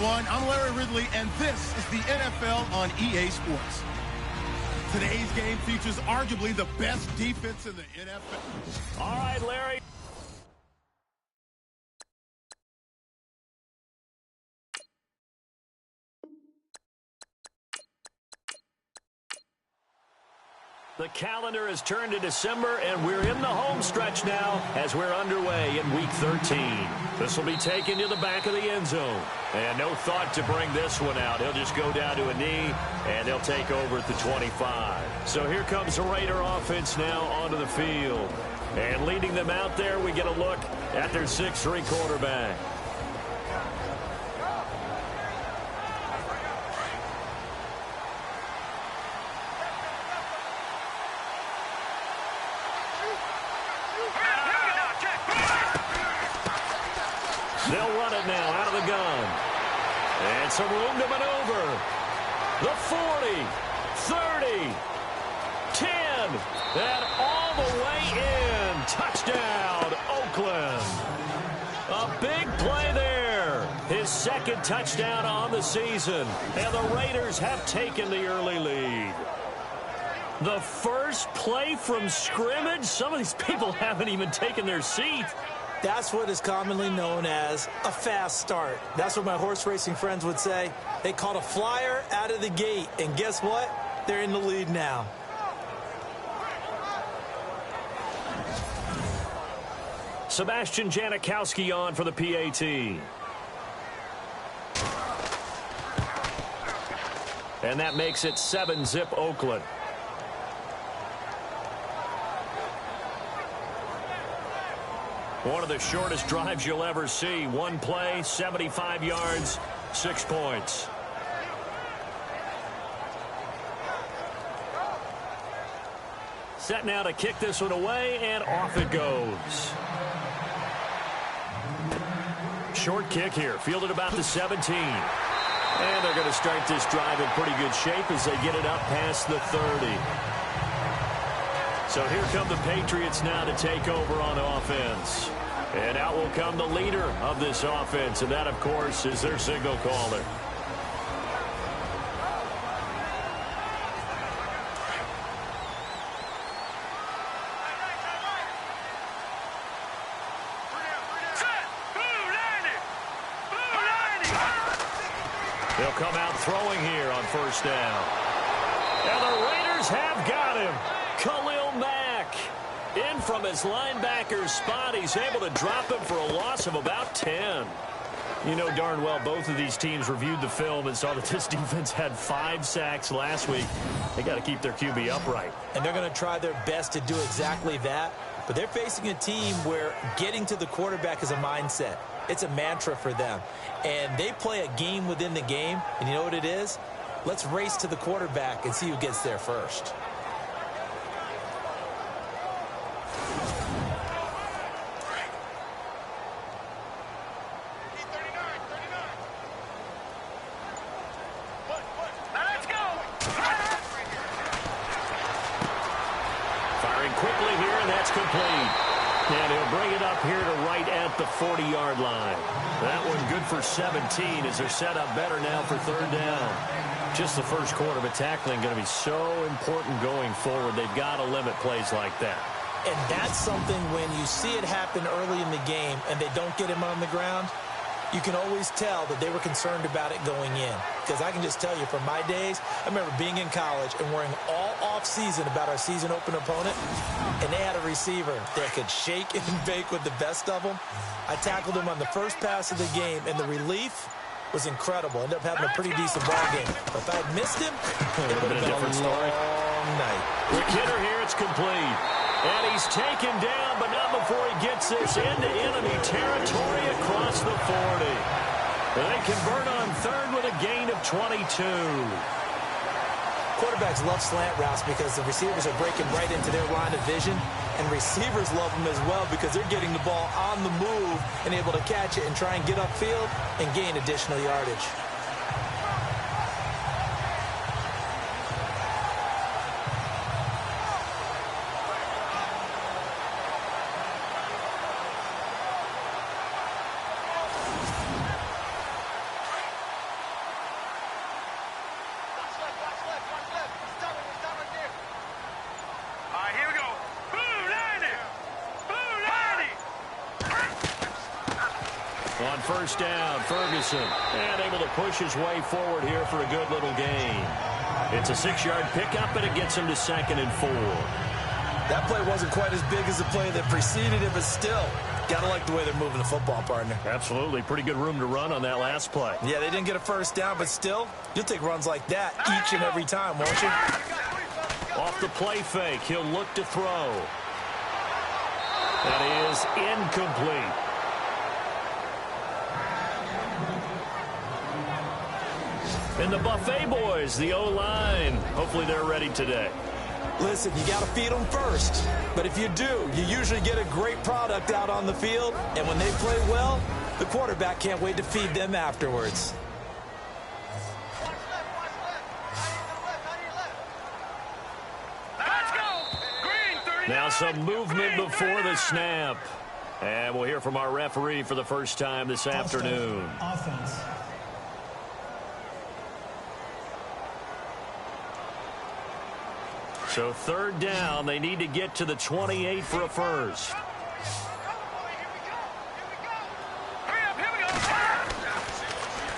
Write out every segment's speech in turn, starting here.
everyone. I'm Larry Ridley, and this is the NFL on EA Sports. Today's game features arguably the best defense in the NFL. All right, Larry. The calendar has turned to December, and we're in the home stretch now as we're underway in Week 13. This will be taken to the back of the end zone. And no thought to bring this one out. He'll just go down to a knee, and he'll take over at the 25. So here comes the Raider offense now onto the field. And leading them out there, we get a look at their 6'3" quarterback. They'll run it now out of the gun. And some room to maneuver. The 40, 30, 10, and all the way in. Touchdown, Oakland. A big play there. His second touchdown on the season. And the Raiders have taken the early lead. The first play from scrimmage? Some of these people haven't even taken their seat. That's what is commonly known as a fast start. That's what my horse racing friends would say. They caught a flyer out of the gate, and guess what? They're in the lead now. Sebastian Janikowski on for the PAT. And that makes it 7-zip Oakland. One of the shortest drives you'll ever see. One play, 75 yards, 6 points. Set now to kick this one away, and off it goes. Short kick here, fielded about the 17. And they're going to start this drive in pretty good shape as they get it up past the 30. So here come the Patriots now to take over on offense. And out will come the leader of this offense, and that, of course, is their signal caller. They'll come out throwing here on first down. And the Raiders have got him. Khalil Mack in from his linebacker spot. He's able to drop him for a loss of about 10. You know darn well both of these teams reviewed the film and saw that this defense had 5 sacks last week. They got to keep their QB upright. And they're going to try their best to do exactly that. But they're facing a team where getting to the quarterback is a mindset. It's a mantra for them. And they play a game within the game. And you know what it is? Let's race to the quarterback and see who gets there first. Quickly here, and that's complete. And he'll bring it up here to right at the 40-yard line. That one good for 17 as they're set up better now for third down. Just the first quarter, but tackling going to be so important going forward. They've got to limit plays like that. And that's something when you see it happen early in the game and they don't get him on the ground, you can always tell that they were concerned about it going in. Because I can just tell you from my days, I remember being in college and worrying all off-season about our season open opponent, and they had a receiver that could shake and bake with the best of them. I tackled him on the first pass of the game, and the relief was incredible. Ended up having a pretty decent ball game. But if I had missed him, it would have been a long night. The kidder here, it's complete. And he's taken down, but not before he gets this into enemy territory across the 40. They convert on third with a gain of 22. Quarterbacks love slant routes because the receivers are breaking right into their line of vision, and receivers love them as well because they're getting the ball on the move and able to catch it and try and get upfield and gain additional yardage. first down. Ferguson, and able to push his way forward here for a good little gain. It's a 6-yard pickup, and it gets him to 2nd and 4. That play wasn't quite as big as the play that preceded it, but still, got to like the way they're moving the football, partner. Absolutely. Pretty good room to run on that last play. Yeah, they didn't get a first down, but still, you'll take runs like that each and every time, won't you? Off the play fake, he'll look to throw. That is incomplete. And the Buffet boys, the O-line, hopefully they're ready today. Listen, you got to feed them first. But if you do, you usually get a great product out on the field. And when they play well, the quarterback can't wait to feed them afterwards. Now some movement before the snap. And we'll hear from our referee for the first time this afternoon. Offense. So 3rd down, they need to get to the 28 for a first.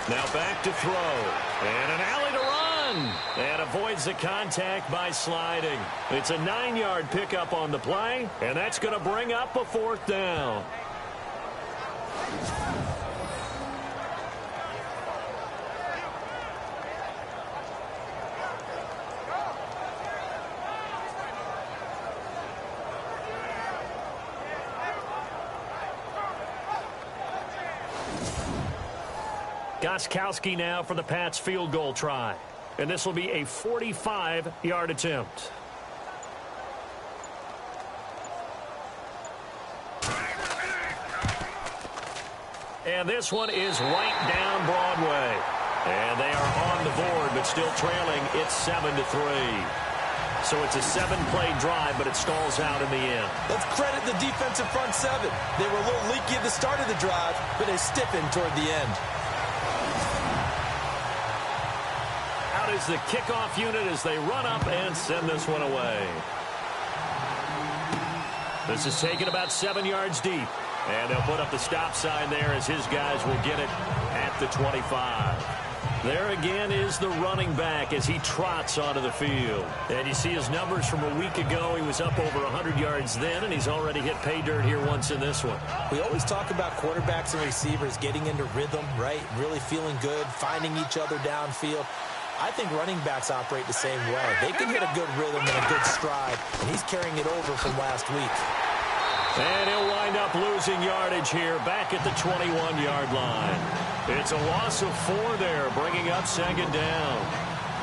Now back to throw. And an alley to run. And avoids the contact by sliding. It's a 9-yard pickup on the play. And that's going to bring up a 4th down. Gostkowski now for the Pats field goal try. And this will be a 45-yard attempt. And this one is right down Broadway. And they are on the board, but still trailing. It's 7-3. So it's a 7-play drive, but it stalls out in the end. Let's credit the defensive front 7. They were a little leaky at the start of the drive, but they stiffened toward the end. Out is the kickoff unit as they run up and send this one away. This is taken about 7 yards deep. And they'll put up the stop sign there as his guys will get it at the 25. There again is the running back as he trots onto the field. And you see his numbers from a week ago. He was up over 100 yards then, and he's already hit pay dirt here once in this one. We always talk about quarterbacks and receivers getting into rhythm, right? Really feeling good, finding each other downfield. I think running backs operate the same way. They can hit a good rhythm and a good stride, and he's carrying it over from last week. And he'll wind up losing yardage here back at the 21-yard line. It's a loss of 4 there, bringing up 2nd down.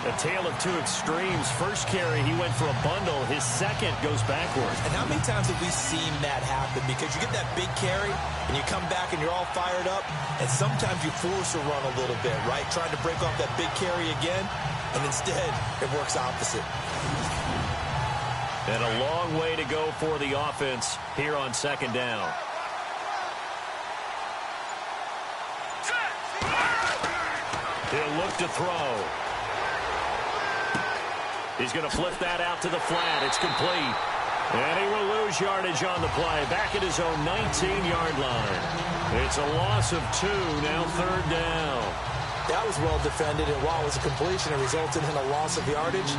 A tale of two extremes. First carry, he went for a bundle. His second goes backward. And how many times have we seen that happen? Because you get that big carry, and you come back and you're all fired up, and sometimes you force a run a little bit, right? Trying to break off that big carry again, and instead it works opposite. And a long way to go for the offense here on 2nd down. He'll look to throw. He's going to flip that out to the flat. It's complete. And he will lose yardage on the play. Back at his own 19-yard line. It's a loss of 2, now 3rd down. That was well defended, and while it was a completion, it resulted in a loss of yardage.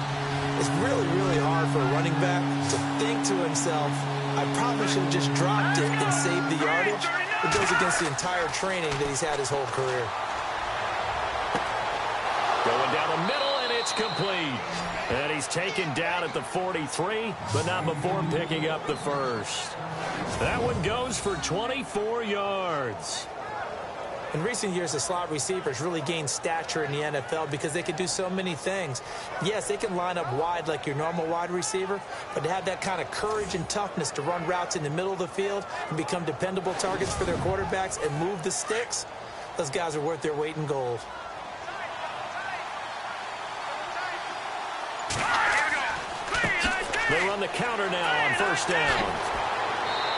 It's really, really hard for a running back to think to himself, I probably should have just dropped it and saved the yardage. It goes against the entire training that he's had his whole career. Going down the middle, and it's complete. And he's taken down at the 43, but not before picking up the first. That one goes for 24 yards. In recent years, the slot receivers really gained stature in the NFL because they can do so many things. Yes, they can line up wide like your normal wide receiver, but to have that kind of courage and toughness to run routes in the middle of the field and become dependable targets for their quarterbacks and move the sticks, those guys are worth their weight in gold. They run the counter now on 1st down.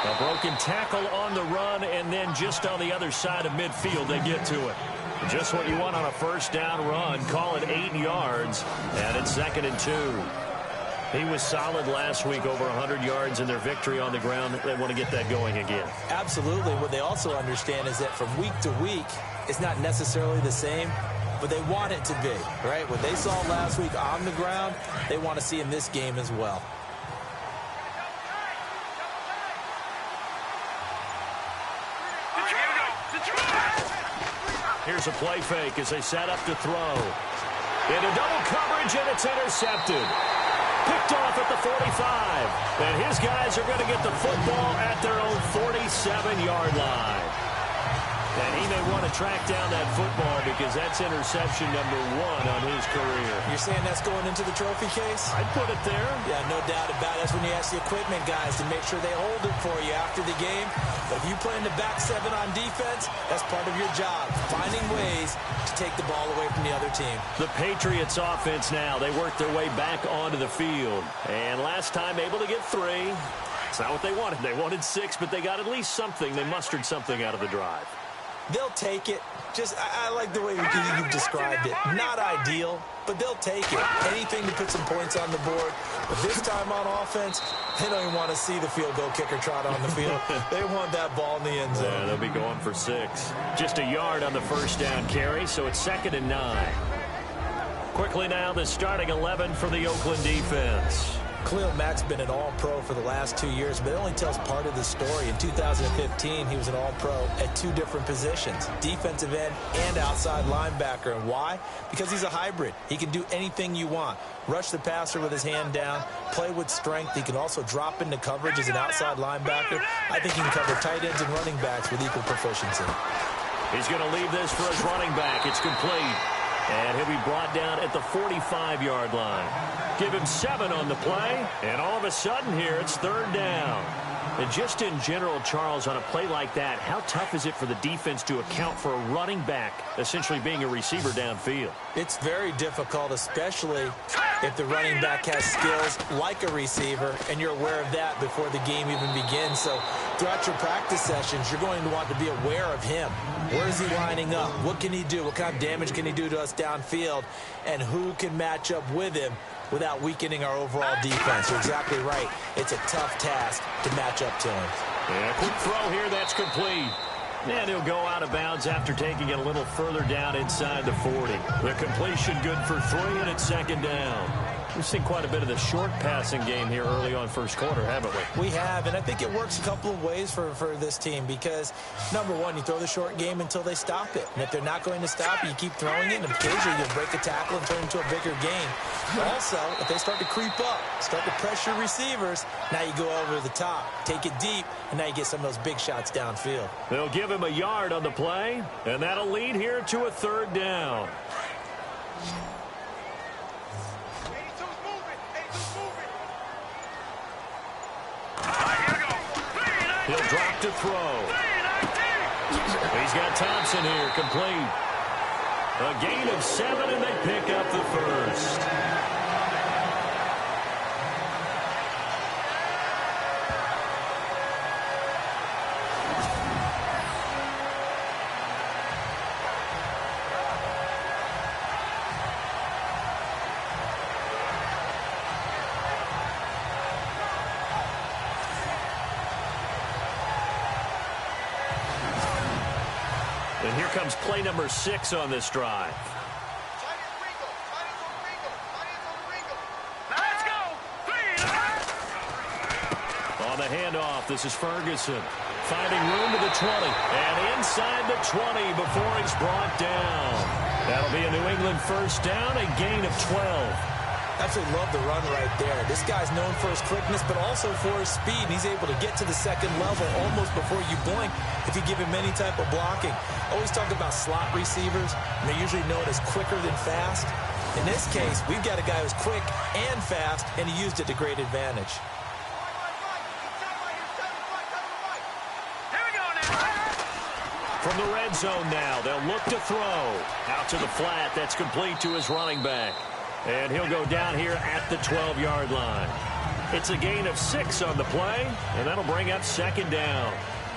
A broken tackle on the run, and then just on the other side of midfield, they get to it. Just what you want on a 1st down run. Call it 8 yards, and it's 2nd and 2. He was solid last week, over 100 yards in their victory on the ground. They want to get that going again. Absolutely. What they also understand is that from week to week, it's not necessarily the same, but they want it to be, right? What they saw last week on the ground, they want to see in this game as well. Here's a play fake as they set up to throw. Into double coverage, and it's intercepted. Picked off at the 45. And his guys are going to get the football at their own 47-yard line. And he may want to track down that football because that's interception number 1 on his career. You're saying that's going into the trophy case? I'd put it there. Yeah, no doubt about it. That's when you ask the equipment guys to make sure they hold it for you after the game. But if you play in the back 7 on defense, that's part of your job, finding ways to take the ball away from the other team. The Patriots offense now, they worked their way back onto the field. And last time able to get 3. It's not what they wanted. They wanted 6, but they got at least something. They mustered something out of the drive. They'll take it. I like the way you've described it. Not ideal, but they'll take it. Anything to put some points on the board. But this time on offense, they don't even want to see the field goal kicker trot on the field. They want that ball in the end zone. Yeah, they'll be going for 6. Just a yard on the first down carry, so it's 2nd and 9. Quickly now, the starting 11 for the Oakland defense. Khalil Mack's been an all-pro for the last 2 years, but it only tells part of the story. In 2015, he was an all-pro at 2 different positions, defensive end and outside linebacker. And why? Because he's a hybrid. He can do anything you want. Rush the passer with his hand down, play with strength. He can also drop into coverage as an outside linebacker. I think he can cover tight ends and running backs with equal proficiency. He's going to leave this for his running back. It's complete. And he'll be brought down at the 45-yard line. Give him 7 on the play, and all of a sudden here, it's 3rd down. And just in general, Charles, on a play like that, how tough is it for the defense to account for a running back essentially being a receiver downfield? It's very difficult, especially if the running back has skills like a receiver, and you're aware of that before the game even begins. So throughout your practice sessions, you're going to want to be aware of him. Where is he lining up? What can he do? What kind of damage can he do to us downfield? And who can match up with him without weakening our overall defense? You're exactly right. It's a tough task to match up to him. Yeah, quick throw here. That's complete. And he'll go out of bounds after taking it a little further down inside the 40. The completion good for 3, and it's 2nd down. We've seen quite a bit of the short passing game here early on first quarter, haven't we? We have, and I think it works a couple of ways for this team because, number one, you throw the short game until they stop it. And if they're not going to stop it, you keep throwing it, and occasionally you'll break a tackle and turn it into a bigger game. Also, if they start to creep up, start to pressure receivers, now you go over the top, take it deep, and now you get some of those big shots downfield. They'll give him a yard on the play, and that'll lead here to a 3rd down. He'll drop to throw. He's got Thompson here, complete. A gain of 7, and they pick up the first. And here comes play number 6 on this drive. On the handoff, this is Ferguson. Finding room to the 20. And inside the 20 before he's brought down. That'll be a New England first down, a gain of 12. Absolutely love the run right there. This guy's known for his quickness, but also for his speed. He's able to get to the second level almost before you blink if you give him any type of blocking. Always talk about slot receivers, and they're usually known as quicker than fast. In this case, we've got a guy who's quick and fast, and he used it to great advantage. From the red zone now, they'll look to throw. Out to the flat, that's complete to his running back. And he'll go down here at the 12-yard line. It's a gain of 6 on the play, and that'll bring up 2nd down.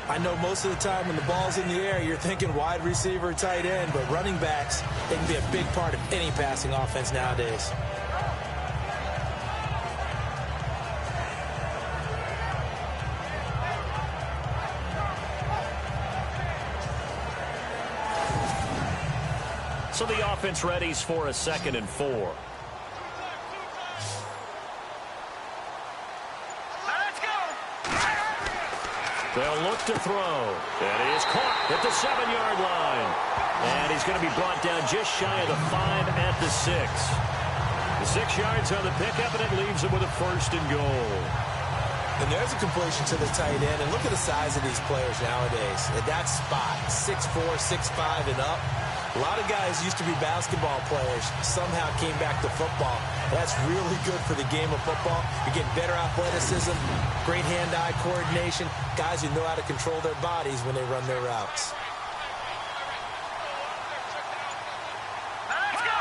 I know most of the time when the ball's in the air, you're thinking wide receiver, tight end, but running backs, they can be a big part of any passing offense nowadays. So the offense readies for a 2nd and 4. They'll look to throw. And he is caught at the 7-yard line. And he's going to be brought down just shy of the 5 at the 6. The 6 yards on the pickup, and it leaves him with a 1st and goal. And there's a completion to the tight end. And look at the size of these players nowadays. At that spot, 6'4", 6'5", and up. A lot of guys used to be basketball players, somehow came back to football. That's really good for the game of football. You're getting better athleticism, great hand-eye coordination, guys who know how to control their bodies when they run their routes. Let's go!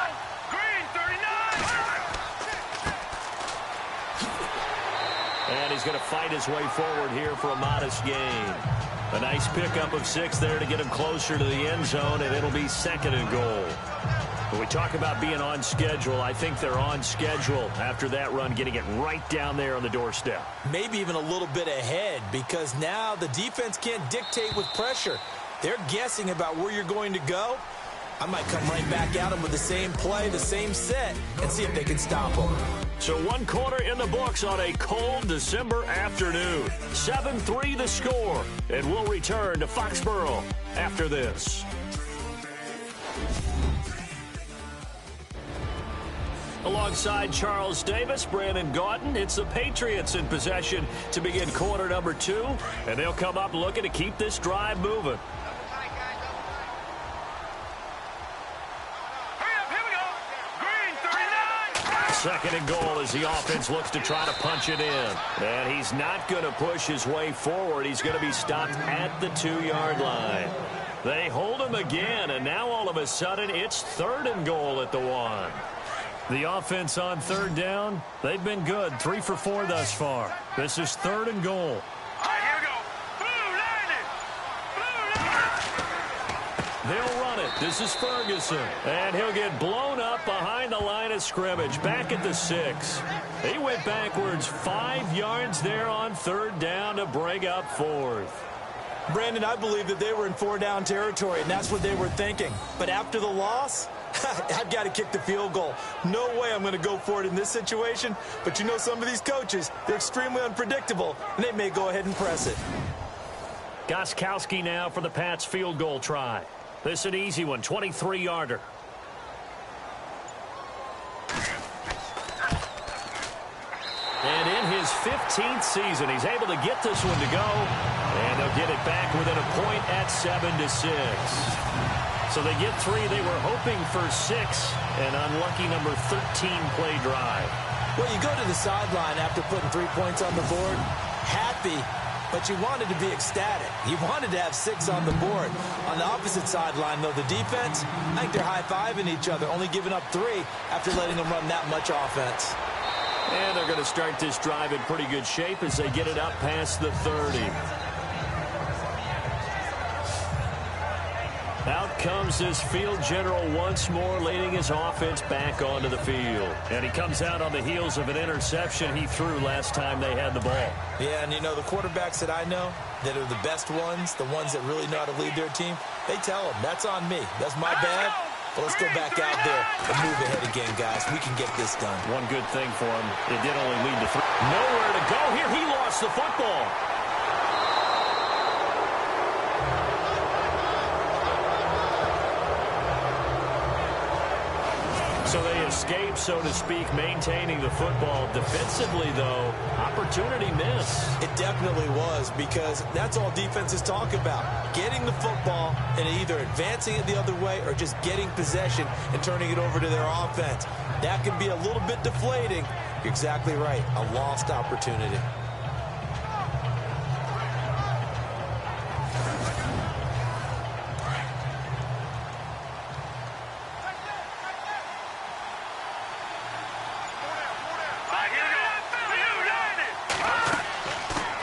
Green, 39! And he's going to fight his way forward here for a modest gain. A nice pickup of 6 there to get him closer to the end zone, and it'll be 2nd and goal. When we talk about being on schedule, I think they're on schedule after that run, getting it right down there on the doorstep. Maybe even a little bit ahead, because now the defense can't dictate with pressure. They're guessing about where you're going to go. I might come right back at them with the same play, the same set, and see if they can stop them. So 1 quarter in the books on a cold December afternoon. 7-3 the score, and we'll return to Foxborough after this. Alongside Charles Davis, Brandon Gaudin, it's the Patriots in possession to begin quarter number 2, and they'll come up looking to keep this drive moving. 2nd and goal as the offense looks to try to punch it in. And he's not going to push his way forward. He's going to be stopped at the 2-yard line. They hold him again, and now all of a sudden it's 3rd and goal at the 1. The offense on 3rd down, they've been good. 3 for 4 thus far. This is 3rd and goal. They'll run it. This is Ferguson. And he'll get blown up behind the line of scrimmage. Back at the 6. He went backwards 5 yards there on 3rd down to bring up 4th. Brandon, I believe that they were in 4-down territory, and that's what they were thinking. But after the loss, I've got to kick the field goal. No way I'm going to go for it in this situation. But you know, some of these coaches, they're extremely unpredictable, and they may go ahead and press it. Gostkowski now for the Pats field goal try. This is an easy one, 23-yarder. And in his 15th season, he's able to get this one to go. And they'll get it back within a point at 7-6. So they get 3. They were hoping for 6. An unlucky number 13 play drive. Well, you go to the sideline after putting 3 points on the board, happy, but you wanted to be ecstatic. You wanted to have 6 on the board. On the opposite sideline, though, the defense, I think they're high-fiving each other, only giving up 3 after letting them run that much offense. And they're going to start this drive in pretty good shape as they get it up past the 30. Out comes this field general once more, leading his offense back onto the field. And he comes out on the heels of an interception he threw last time they had the ball. Yeah, and you know, the quarterbacks that I know that are the best ones, the ones that really know how to lead their team, they tell them, that's on me. That's my bad. But let's go back out there and move ahead again, guys. We can get this done. One good thing for him, it did only lead to 3. Nowhere to go here. He lost the football. So they escape, so to speak, maintaining the football. Defensively, though, opportunity miss. It definitely was, because that's all defenses talk about. Getting the football and either advancing it the other way or just getting possession and turning it over to their offense. That can be a little bit deflating. You're exactly right. A lost opportunity.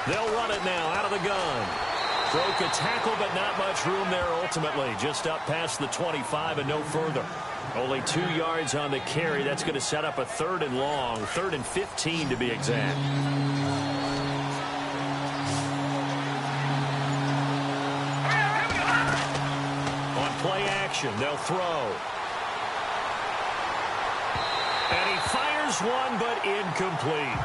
They'll run it now out of the gun. Broke a tackle, but not much room there ultimately. Just up past the 25 and no further. Only 2 yards on the carry. That's going to set up a 3rd and long. 3rd and 15 to be exact. On play action, they'll throw. Fires one, but incomplete.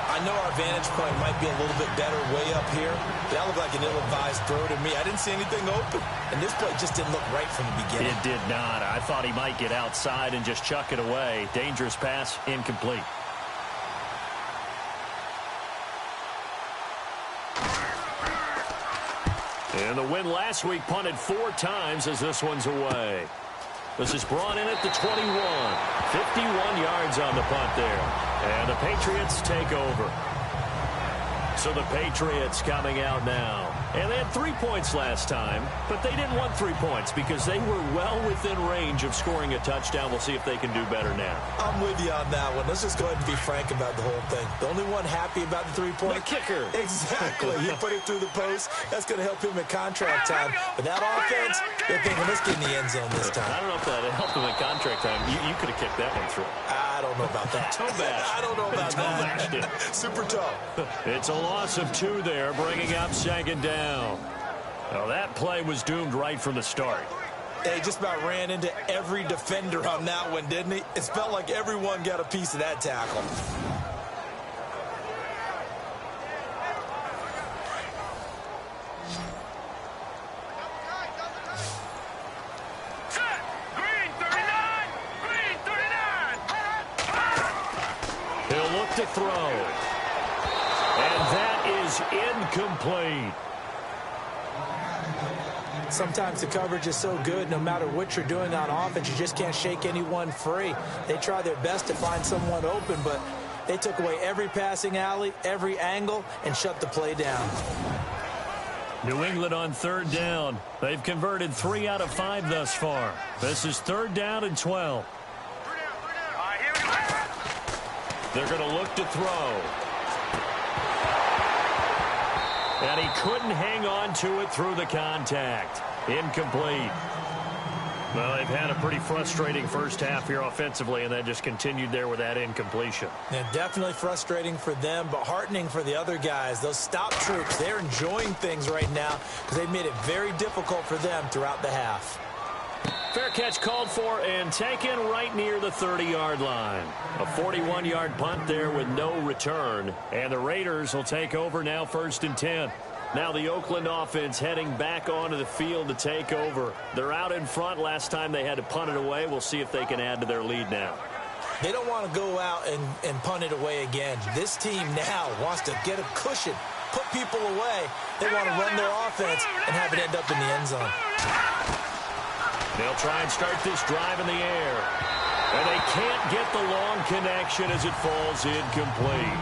I know our vantage point might be a little bit better way up here. That looked like an ill-advised throw to me. I didn't see anything open, and this play just didn't look right from the beginning. It did not. I thought he might get outside and just chuck it away. Dangerous pass, incomplete. And the win last week punted 4 times as this one's away. This is brought in at the 21. 51 yards on the punt there. And the Patriots take over. So the Patriots coming out now. And they had 3 points last time, but they didn't want 3 points because they were well within range of scoring a touchdown. We'll see if they can do better now. I'm with you on that one. Let's just go ahead and be frank about the whole thing. The only one happy about the 3-point. The kicker. Exactly. He put it through the post. That's going to help him at contract time. But that offense, they're thinking, let's get in the end zone this time. I don't know if that helped him at contract time. You could have kicked that one through. I don't know about that. Toe bash. I don't know about Toe that. bashed it. Super toe. It's a loss of 2 there, bringing up 2nd down. Well, that play was doomed right from the start. He just about ran into every defender on that one, didn't he? It felt like everyone got a piece of that tackle. He'll look to throw. And that is incomplete. Sometimes the coverage is so good, no matter what you're doing on offense, you just can't shake anyone free. They try their best to find someone open, but they took away every passing alley, every angle, and shut the play down. New England on 3rd down. They've converted 3 out of 5 thus far. This is 3rd down and 12. They're going to look to throw. And he couldn't hang on to it through the contact. Incomplete. Well, they've had a pretty frustrating first half here offensively, and that just continued there with that incompletion. Yeah, definitely frustrating for them, but heartening for the other guys. Those stop troops, they're enjoying things right now because they've made it very difficult for them throughout the half. Fair catch called for and taken right near the 30-yard line. A 41-yard punt there with no return. And the Raiders will take over now 1st and 10. Now the Oakland offense heading back onto the field to take over. They're out in front. Last time they had to punt it away. We'll see if they can add to their lead now. They don't want to go out and punt it away again. This team now wants to get a cushion, put people away. They want to run their offense and have it end up in the end zone. They'll try and start this drive in the air. And they can't get the long connection as it falls incomplete.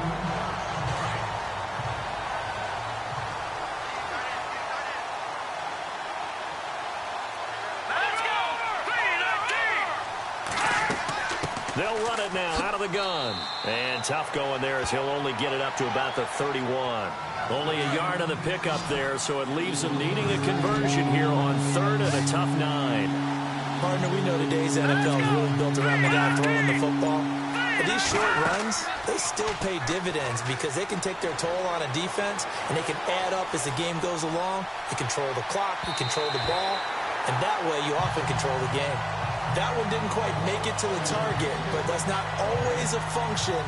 They'll run it now out of the gun. And tough going there as he'll only get it up to about the 31. Only a yard on the pickup there, so it leaves them needing a conversion here on 3rd and a tough 9. Partner, we know today's NFL is really built around the guy throwing the football. But these short runs, they still pay dividends because they can take their toll on a defense, and they can add up as the game goes along. You control the clock, you control the ball, and that way you often control the game. That one didn't quite make it to the target, but that's not always a function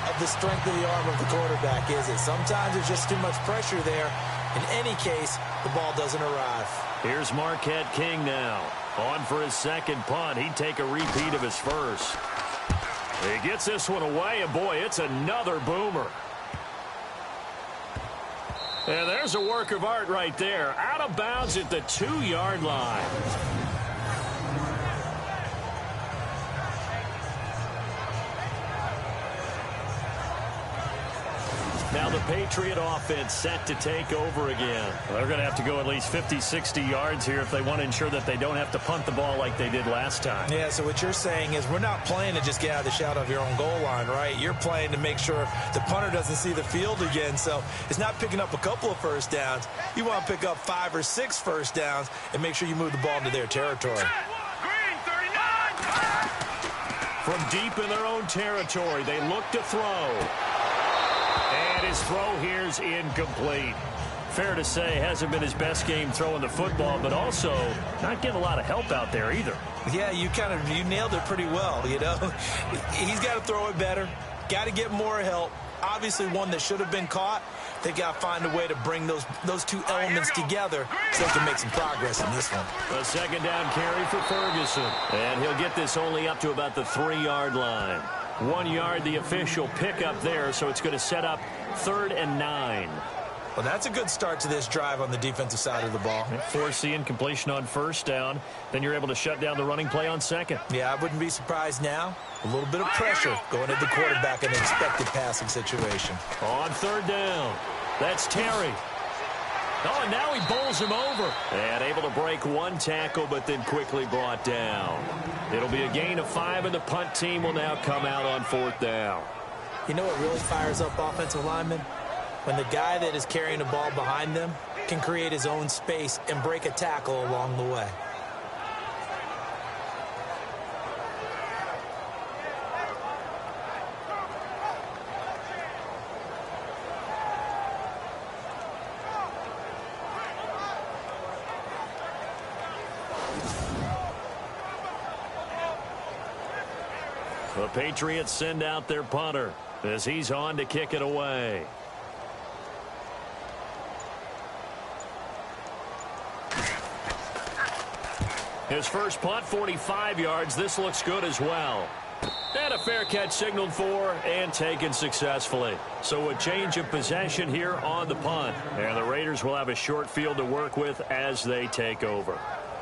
of the strength of the arm of the quarterback, is it? Sometimes there's just too much pressure there. In any case, the ball doesn't arrive. Here's Marquette King now. On for his 2nd punt. He'd take a repeat of his first. He gets this one away, and boy, it's another boomer. And there's a work of art right there. Out of bounds at the 2-yard line. Now the Patriot offense set to take over again. They're going to have to go at least 50, 60 yards here if they want to ensure that they don't have to punt the ball like they did last time. Yeah, so what you're saying is we're not playing to just get out of the shadow of your own goal line, right? You're playing to make sure the punter doesn't see the field again. So it's not picking up a couple of first downs. You want to pick up 5 or 6 first downs and make sure you move the ball into their territory. From deep in their own territory, they look to throw. And his throw here's incomplete. Fair to say, hasn't been his best game throwing the football, but also not getting a lot of help out there either. Yeah, you nailed it pretty well, you know. He's got to throw it better, got to get more help. Obviously one that should have been caught. They got to find a way to bring those two elements together so they can make some progress in this one. A second down carry for Ferguson. And he'll get this only up to about the 3-yard line. 1 yard, the official pickup there, so it's going to set up 3rd and 9. Well, that's a good start to this drive on the defensive side of the ball. Force the incompletion on 1st down. Then you're able to shut down the running play on 2nd. Yeah, I wouldn't be surprised now. A little bit of pressure going at the quarterback in an expected passing situation. On 3rd down, that's Terry. Oh, and now he bowls him over. And able to break 1 tackle, but then quickly brought down. It'll be a gain of 5, and the punt team will now come out on 4th down. You know what really fires up offensive linemen? When the guy that is carrying the ball behind them can create his own space and break a tackle along the way. The Patriots send out their punter as he's on to kick it away. His first punt, 45 yards. This looks good as well. And a fair catch signaled for and taken successfully. So a change of possession here on the punt. And the Raiders will have a short field to work with as they take over.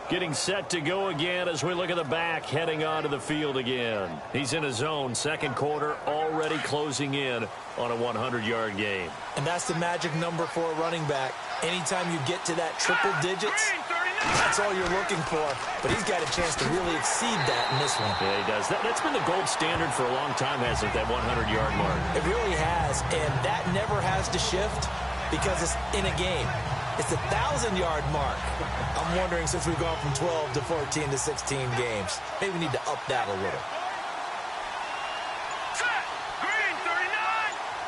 Getting set to go again as we look at the back heading onto the field again. He's in a zone, 2nd quarter, already closing in on a 100-yard game. And that's the magic number for a running back. Anytime you get to that triple digits, that's all you're looking for. But he's got a chance to really exceed that in this one. Yeah, he does. That's been the gold standard for a long time, hasn't it, that 100-yard mark? It really has, and that never has to shift because it's in a game. It's the 1,000-yard mark. I'm wondering, since we've gone from 12 to 14 to 16 games, maybe we need to up that a little. Set. Green 39.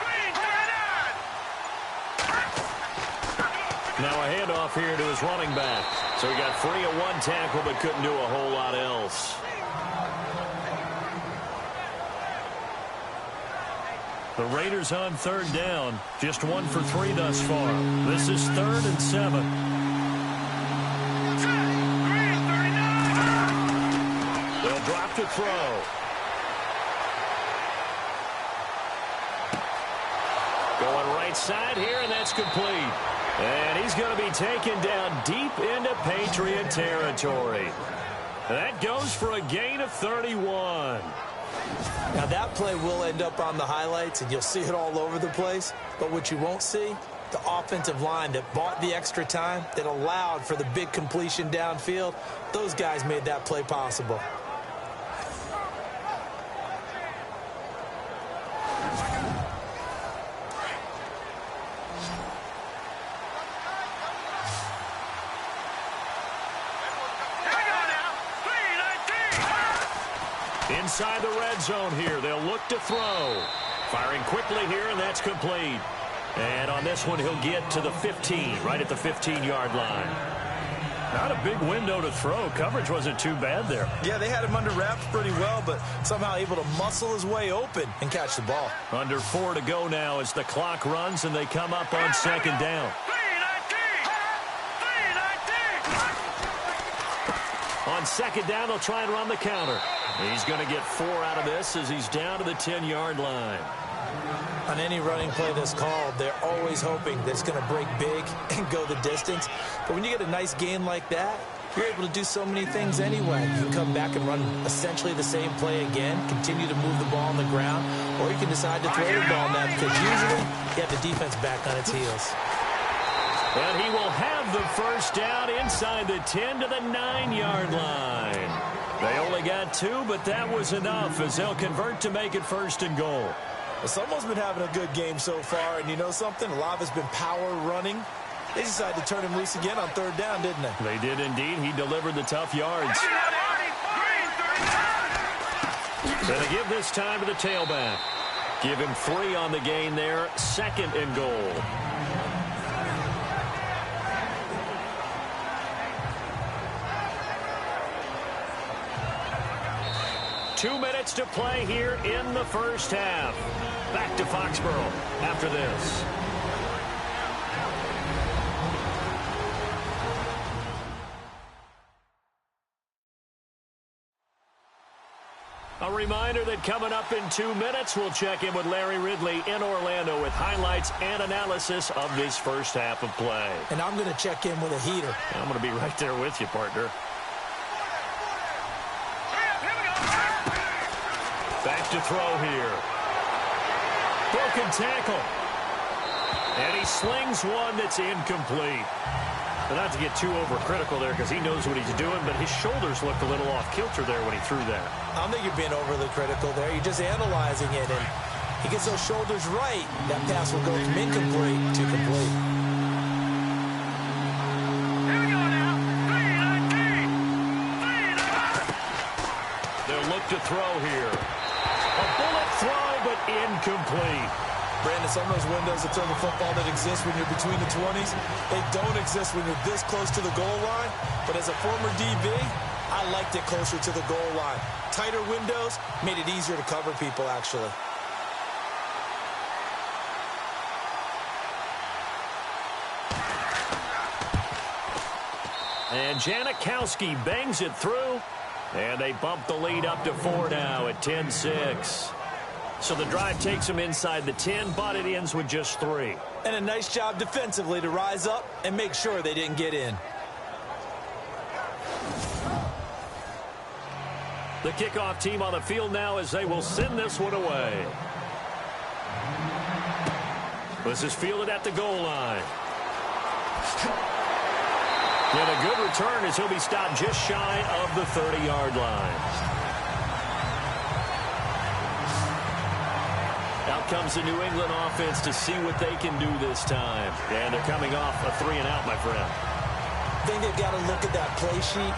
Green 39. Now a handoff here to his running back. So he got free of 1 tackle but couldn't do a whole lot else. The Raiders on 3rd down. Just 1 for 3 thus far. This is 3rd and 7. They'll drop to throw. Going right side here, and that's complete. And he's going to be taken down deep into Patriot territory. That goes for a gain of 31. Now, that play will end up on the highlights, and you'll see it all over the place. But what you won't see, the offensive line that bought the extra time, that allowed for the big completion downfield, those guys made that play possible. Inside the red zone here. They'll look to throw. Firing quickly here, and that's complete. And on this one, he'll get to the 15, right at the 15-yard line. Not a big window to throw. Coverage wasn't too bad there. Yeah, they had him under wraps pretty well, but somehow able to muscle his way open and catch the ball. Under 4 to go now as the clock runs, and they come up on 2nd down. On 2nd down, they'll try and run the counter. He's going to get 4 out of this as he's down to the 10-yard line. On any running play that's called, they're always hoping that it's going to break big and go the distance. But when you get a nice gain like that, you're able to do so many things anyway. You can come back and run essentially the same play again, continue to move the ball on the ground, or you can decide to throw the ball now because usually you have the defense back on its heels. And he will have the first down inside the 10 to the 9-yard line. They only got 2, but that was enough as they'll convert to make it 1st and goal. Well, someone's been having a good game so far, and you know something? A lot of it's been power running. They decided to turn him loose again on 3rd down, didn't they? They did indeed. He delivered the tough yards. Gonna give this time to the tailback. Give him 3 on the gain there. 2nd and goal. 2 minutes to play here in the first half. Back to Foxborough after this. A reminder that coming up in 2 minutes, we'll check in with Larry Ridley in Orlando with highlights and analysis of this first half of play. And I'm going to check in with a heater. I'm going to be right there with you, partner. Back to throw here. Broken tackle. And he slings one that's incomplete. But not to get too overcritical there because he knows what he's doing, but his shoulders looked a little off kilter there when he threw that. I don't think you're being overly critical there. You're just analyzing it, and he gets those shoulders right. That pass will go from incomplete to complete. Here we go now. 3-19. They'll look to throw here. A bullet throw, but incomplete. Brandon, some of those windows to throw the football that exist when you're between the 20s, they don't exist when you're this close to the goal line. But as a former DB, I liked it closer to the goal line. Tighter windows made it easier to cover people, actually. And Janikowski bangs it through. And they bump the lead up to 4 now at 10-6. So the drive takes them inside the 10, but it ends with just 3. And a nice job defensively to rise up and make sure they didn't get in. The kickoff team on the field now as they will send this one away. This is fielded at the goal line. And a good return as he'll be stopped just shy of the 30-yard line. Out comes the New England offense to see what they can do this time. And they're coming off a 3-and-out, my friend. I think they've got to look at that play sheet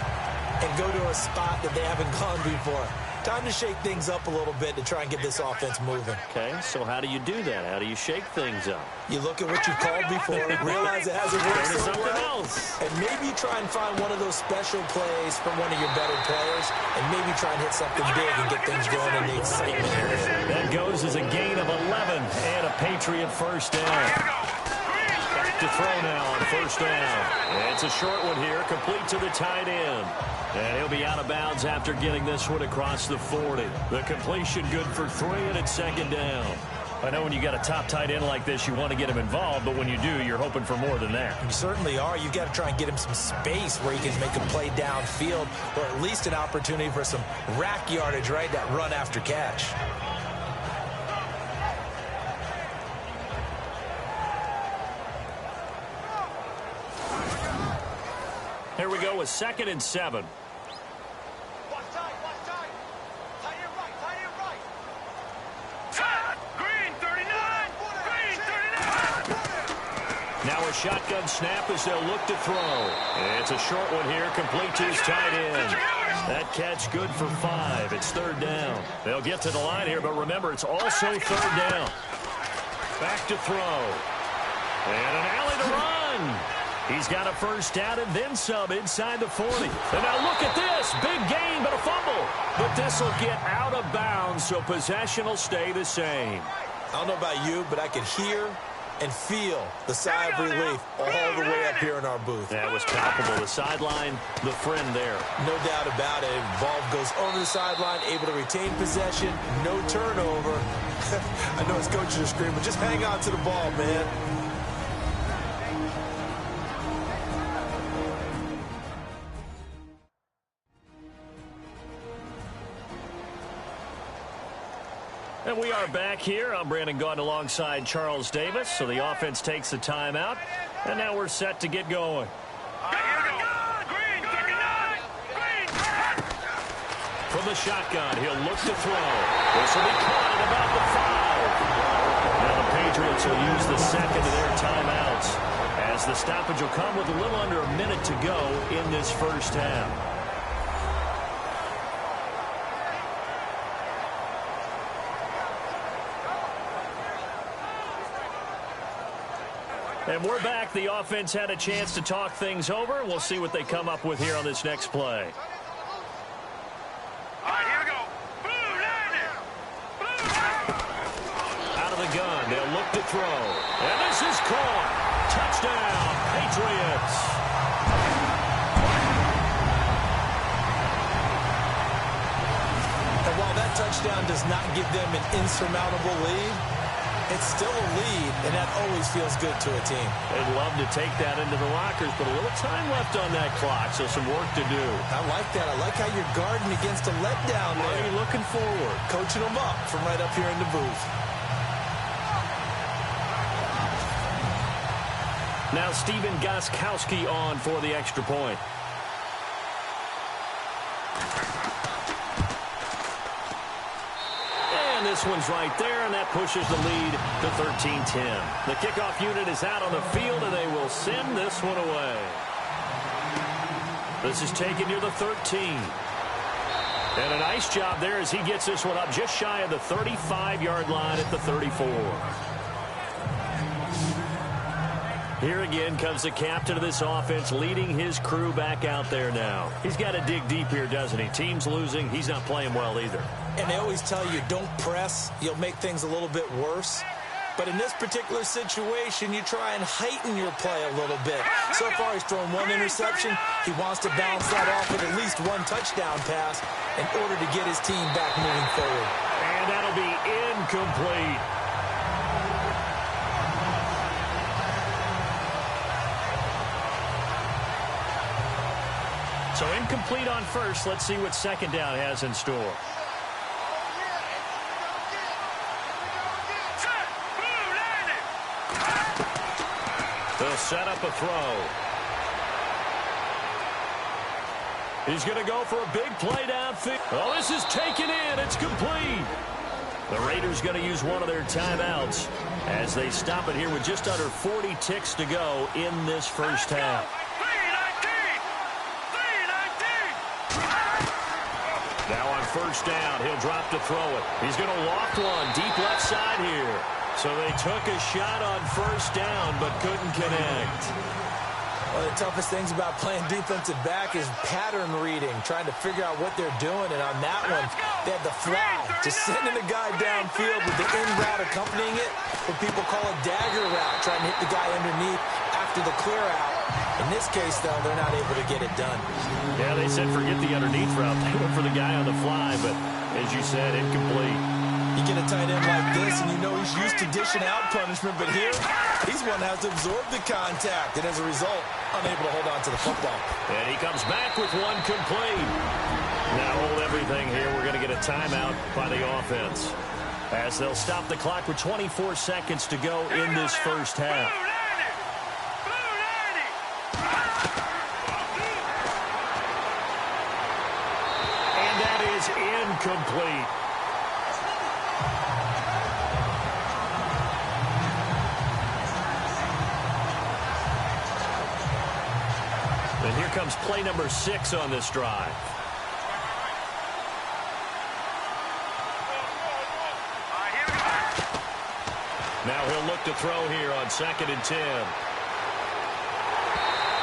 and go to a spot that they haven't gone before. Time to shake things up a little bit to try and get this offense moving. Okay, so how do you do that? How do you shake things up? You look at what you called before, realize it hasn't worked so something well, else. and maybe you try and find one of those special plays from one of your better players, and maybe try and hit something big and get things going in the excitement area. That goes as a gain of 11 and a Patriot first down. Back to throw now on first down. And it's a short one here, complete to the tight end. And he'll be out of bounds after getting this one across the 40. The completion good for 3, and it's second down. I know when you got a top tight end like this, you want to get him involved, but when you do, you're hoping for more than that. You certainly are. You've got to try and get him some space where he can make a play downfield, or at least an opportunity for some rack yardage, right? That run after catch. Here we go with 2nd and 7. Watch tight, watch tight. Tight end right, tight end right. Set. Green 39. Green 39. Now a shotgun snap as they'll look to throw. It's a short one here, complete to his tight end. That catch good for 5. It's 3rd down. They'll get to the line here, but remember, it's also 3rd down. Back to throw. And an alley to run. He's got a first down and then some inside the 40. And now look at this. Big gain, but a fumble. But this will get out of bounds, so possession will stay the same. I don't know about you, but I could hear and feel the sigh of relief all the way up here in our booth. That was palpable. The sideline, the friend there. No doubt about it. Ball goes over the sideline, able to retain possession, no turnover. I know his coaches are screaming, just hang on to the ball, man. And we are back here. I'm Brandon Gaudin alongside Charles Davis. So the offense takes the timeout. And now we're set to get going. From the shotgun, he'll look to throw. This will be caught at about the 5. Now the Patriots will use the second of their timeouts, as the stoppage will come with a little under a minute to go in this first half. And we're back. The offense had a chance to talk things over. We'll see what they come up with here on this next play. All right, here we go. Blue gun. They'll look to throw. And this is caught. Touchdown, Patriots. And while that touchdown does not give them an insurmountable lead, it's still a lead, and that always feels good to a team. They'd love to take that into the lockers, but a little time left on that clock, so some work to do. I like that. I like how you're guarding against a letdown there. Are you looking forward? Coaching them up from right up here in the booth. Now Steven Gostkowski on for the extra point. And this one's right there, and that pushes the lead to 13-10. The kickoff unit is out on the field, and they will send this one away. This is taken near the 13. And a nice job there as he gets this one up just shy of the 35-yard line at the 34. Here again comes the captain of this offense, leading his crew back out there now. He's got to dig deep here, doesn't he? Team's losing. He's not playing well either. And they always tell you, don't press. You'll make things a little bit worse. But in this particular situation, you try and heighten your play a little bit. So far, he's thrown one interception. He wants to bounce that off with at least one touchdown pass in order to get his team back moving forward. And that'll be incomplete. So incomplete on first. Let's see what second down has in store. They'll set up a throw. He's going to go for a big play downfield. Oh, this is taken in. It's complete. The Raiders going to use one of their timeouts as they stop it here with just under 40 ticks to go in this first half. Now on first down, he'll drop to throw it. He's going to loft one deep left side here. So they took a shot on first down, but couldn't connect. One of the toughest things about playing defensive back is pattern reading, trying to figure out what they're doing. And on that one, they had the fly, just sending a guy downfield with the in route accompanying it, what people call a dagger route, trying to hit the guy underneath after the clear out. In this case, though, they're not able to get it done. Yeah, they said forget the underneath route. They went for the guy on the fly, but as you said, incomplete. You get a tight end like this, and you know he's used to dishing out punishment, but here, he's one that has to absorb the contact, and as a result, unable to hold on to the football. And he comes back with one complete. Now hold everything here. We're going to get a timeout by the offense as they'll stop the clock with 24 seconds to go in this first half. And that is incomplete. And here comes play number 6 on this drive. Now he'll look to throw here on 2nd and 10.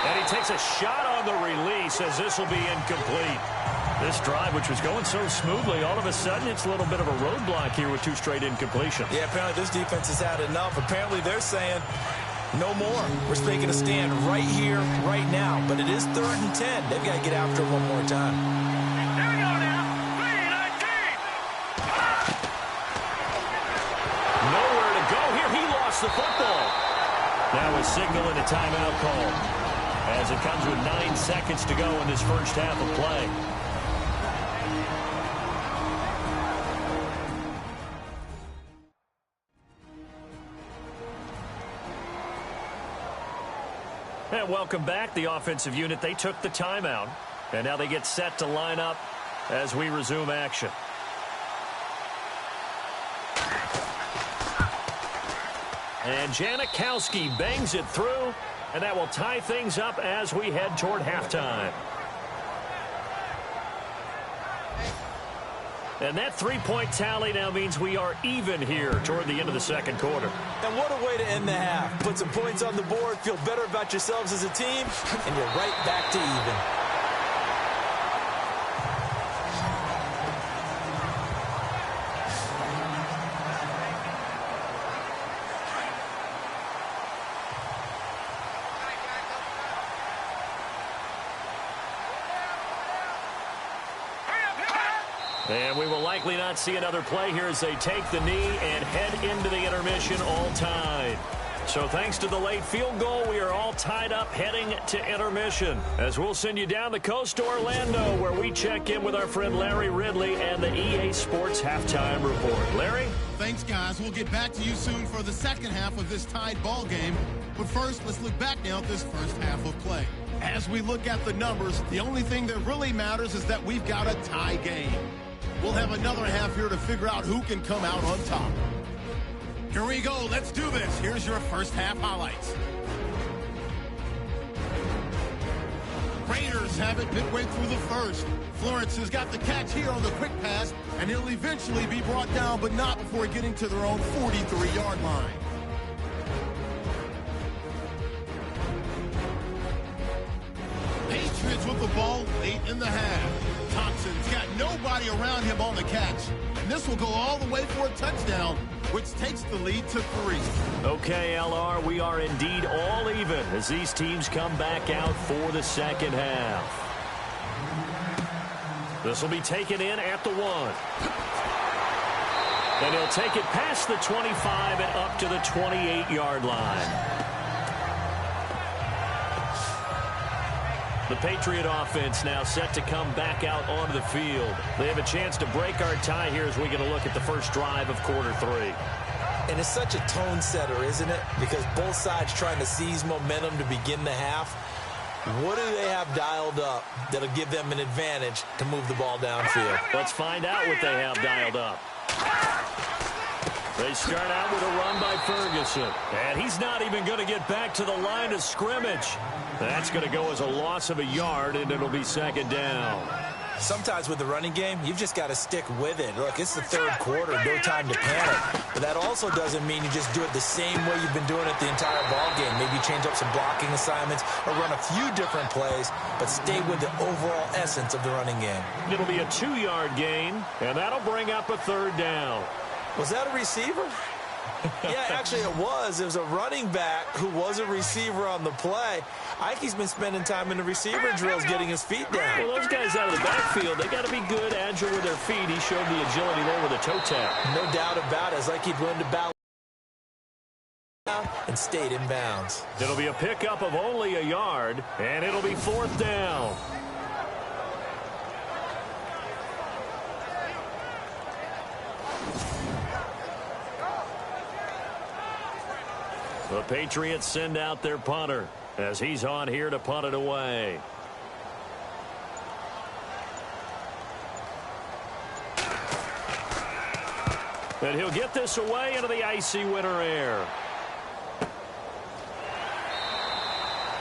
And he takes a shot on the release as this will be incomplete. This drive, which was going so smoothly, all of a sudden it's a little bit of a roadblock here with 2 straight incompletions. Yeah, apparently this defense has had enough. Apparently they're saying no more. We're making a stand right here, right now. But it is 3rd and 10. They've got to get after it one more time. Here we go now. 3-19. Nowhere to go here. He lost the football. Now a signal and a timeout call as it comes with 9 seconds to go in this first half of play. And welcome back. The offensive unit, they took the timeout. And now they get set to line up as we resume action. And Janikowski bangs it through. And that will tie things up as we head toward halftime. And that 3-point tally now means we are even here toward the end of the second quarter. And what a way to end the half. Put some points on the board, feel better about yourselves as a team, and you're right back to even. And we will likely not see another play here as they take the knee and head into the intermission all tied. So thanks to the late field goal, we are all tied up heading to intermission. As we'll send you down the coast to Orlando, where we check in with our friend Larry Ridley and the EA Sports Halftime Report. Larry? Thanks, guys. We'll get back to you soon for the second half of this tied ball game. But first, let's look back now at this first half of play. As we look at the numbers, the only thing that really matters is that we've got a tie game. We'll have another half here to figure out who can come out on top. Here we go. Let's do this. Here's your first half highlights. Raiders have it midway through the first. Florence has got the catch here on the quick pass, and he'll eventually be brought down, but not before getting to their own 43-yard line. Patriots with the ball late in the half. Thompson's got nobody around him on the catch, and this will go all the way for a touchdown, which takes the lead to 3. Okay, LR, we are indeed all even as these teams come back out for the second half. This will be taken in at the 1. And he'll take it past the 25 and up to the 28-yard line. The Patriot offense now set to come back out onto the field. They have a chance to break our tie here as we get a look at the first drive of quarter 3. And it's such a tone setter, isn't it? Because both sides trying to seize momentum to begin the half. What do they have dialed up that'll give them an advantage to move the ball downfield? Let's find out what they have dialed up. They start out with a run by Ferguson. And he's not even going to get back to the line of scrimmage. That's going to go as a loss of a yard, and it'll be second down. Sometimes with the running game, you've just got to stick with it. Look, it's the third quarter, no time to panic. But that also doesn't mean you just do it the same way you've been doing it the entire ball game. Maybe change up some blocking assignments or run a few different plays, but stay with the overall essence of the running game. It'll be a 2-yard gain, and that'll bring up a third down. Was that a receiver? Yeah, actually it was. It was a running back who was a receiver on the play. I think he's been spending time in the receiver drills getting his feet down. Well, those guys out of the backfield, they got to be good, agile with their feet. He showed the agility there with a toe tap. No doubt about it. It's like he'd learned to bounce and stayed in bounds. It'll be a pickup of only a yard, and it'll be fourth down. The Patriots send out their punter as he's on here to punt it away. And he'll get this away into the icy winter air.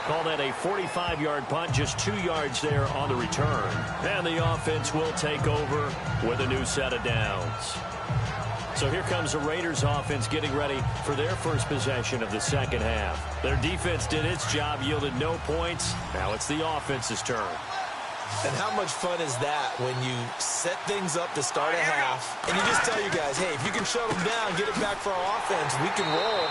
Call that a 45-yard punt, just 2 yards there on the return. And the offense will take over with a new set of downs. So here comes the Raiders offense getting ready for their first possession of the second half. Their defense did its job, yielded no points. Now it's the offense's turn. And how much fun is that when you set things up to start a half and you just tell you guys, hey, if you can shut them down, get it back for our offense, we can roll.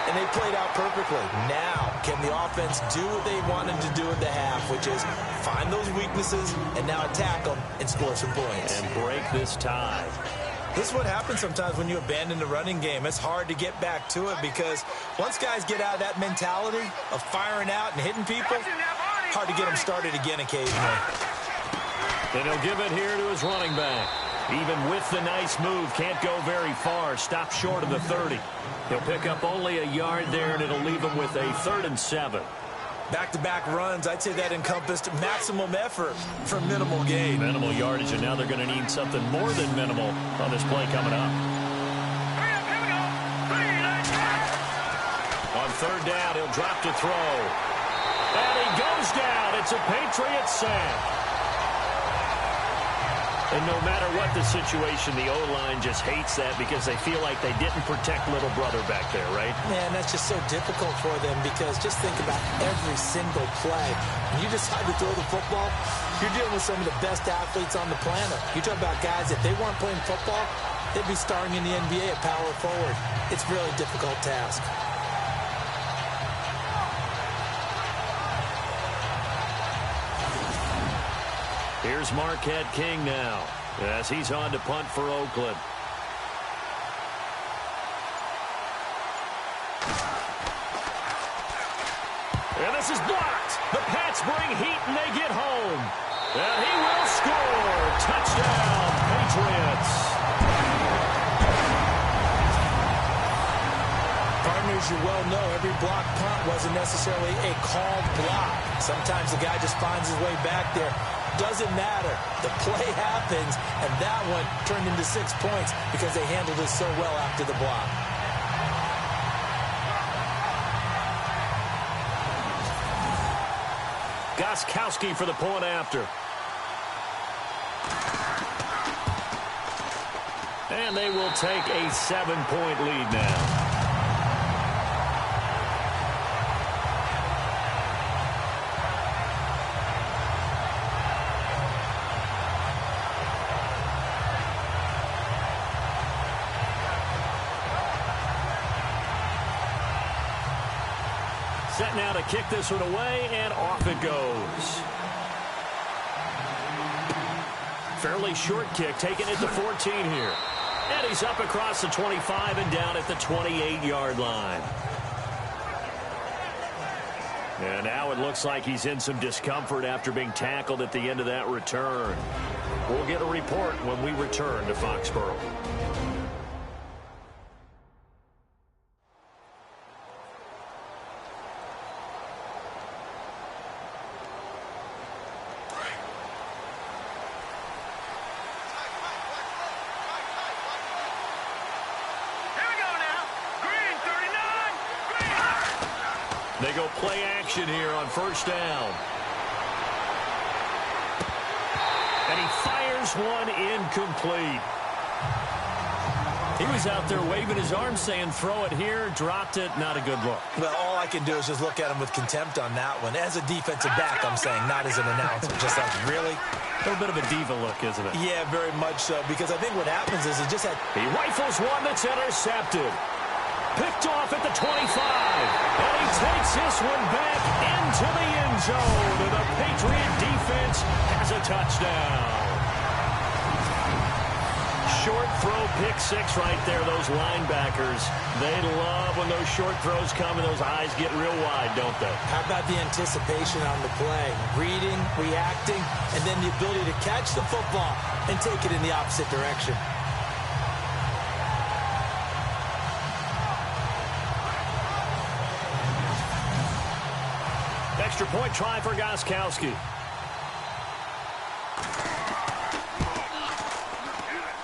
And they played out perfectly. Now, can the offense do what they wanted to do at the half, which is find those weaknesses and now attack them and score some points. And break this tie. This is what happens sometimes when you abandon the running game. It's hard to get back to it because once guys get out of that mentality of firing out and hitting people, hard to get them started again occasionally. And he'll give it here to his running back. Even with the nice move, can't go very far. Stop short of the 30. He'll pick up only a yard there, and it'll leave him with a 3rd and 7. Back-to-back runs, I'd say that encompassed maximum effort for minimal gain. Minimal yardage, and now they're going to need something more than minimal on this play coming up. On 3rd down, he'll drop to throw. And he goes down. It's a Patriots sack. And no matter what the situation, the O-line just hates that because they feel like they didn't protect little brother back there, right? Man, that's just so difficult for them because just think about every single play. When you decide to throw the football, you're dealing with some of the best athletes on the planet. You talk about guys, if they weren't playing football, they'd be starring in the NBA at power forward. It's a really difficult task. Here's Marquette King now. as he's on to punt for Oakland. And this is blocked. The Pats bring heat and they get home. And he will score. Touchdown, Patriots. Partners, you well know every block punt wasn't necessarily a called block. Sometimes the guy just finds his way back there. Doesn't matter. The play happens, and that one turned into 6 points because they handled it so well after the block. Gostkowski for the point after. And they will take a 7-point lead now. Set now to kick this one away, and off it goes. Fairly short kick, taking it to 14 here. And he's up across the 25 and down at the 28-yard line. And now it looks like he's in some discomfort after being tackled at the end of that return. We'll get a report when we return to Foxborough. They go play action here on first down. And he fires one incomplete. He was out there waving his arms saying throw it here, dropped it, not a good look. Well, all I can do is just look at him with contempt on that one. As a defensive back, I'm saying, not as an announcer. Just like, really? A little bit of a diva look, isn't it? Yeah, very much so, because I think what happens is he just had... He rifles one that's intercepted. Picked off at the 25. And he takes this one back into the end zone. And the Patriot defense has a touchdown. Short throw, pick six right there. Those linebackers, they love when those short throws come and those eyes get real wide, don't they? How about the anticipation on the play? Reading, reacting, and then the ability to catch the football and take it in the opposite direction. Extra point try for Gostkowski.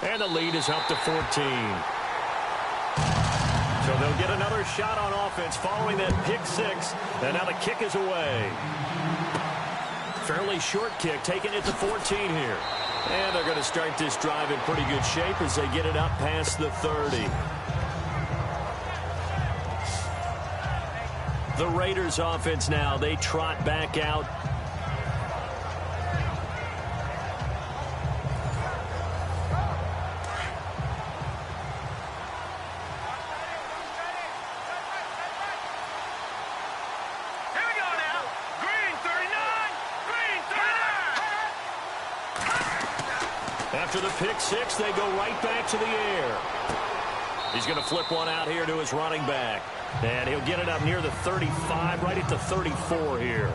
And the lead is up to 14. So they'll get another shot on offense following that pick six. And now the kick is away. Fairly short kick, taking it to 14 here. And they're going to start this drive in pretty good shape as they get it up past the 30. The Raiders offense now, they trot back out. Here we go now. Green 39. Green 39. After the pick six, they go right back to the air. He's going to flip one out here to his running back. And he'll get it up near the 35, right at the 34 here.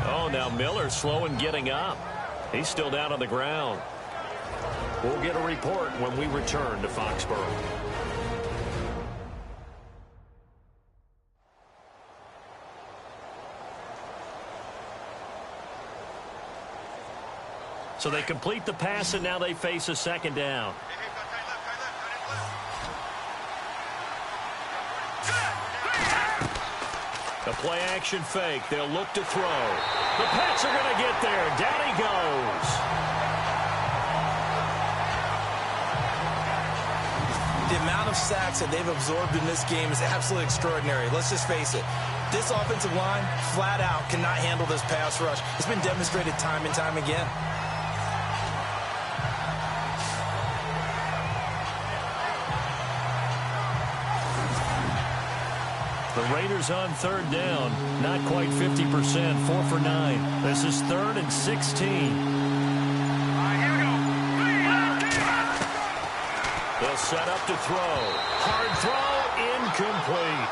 Oh, now Miller slow in getting up. He's still down on the ground. We'll get a report when we return to Foxborough. So they complete the pass, and now they face a second down. The play-action fake. They'll look to throw. The Pats are going to get there. Down he goes. The amount of sacks that they've absorbed in this game is absolutely extraordinary. Let's just face it. This offensive line, flat out, cannot handle this pass rush. It's been demonstrated time and time again. The Raiders on third down. Not quite 50%. 4 for 9. This is 3rd and 16. set up to throw. Hard throw, incomplete.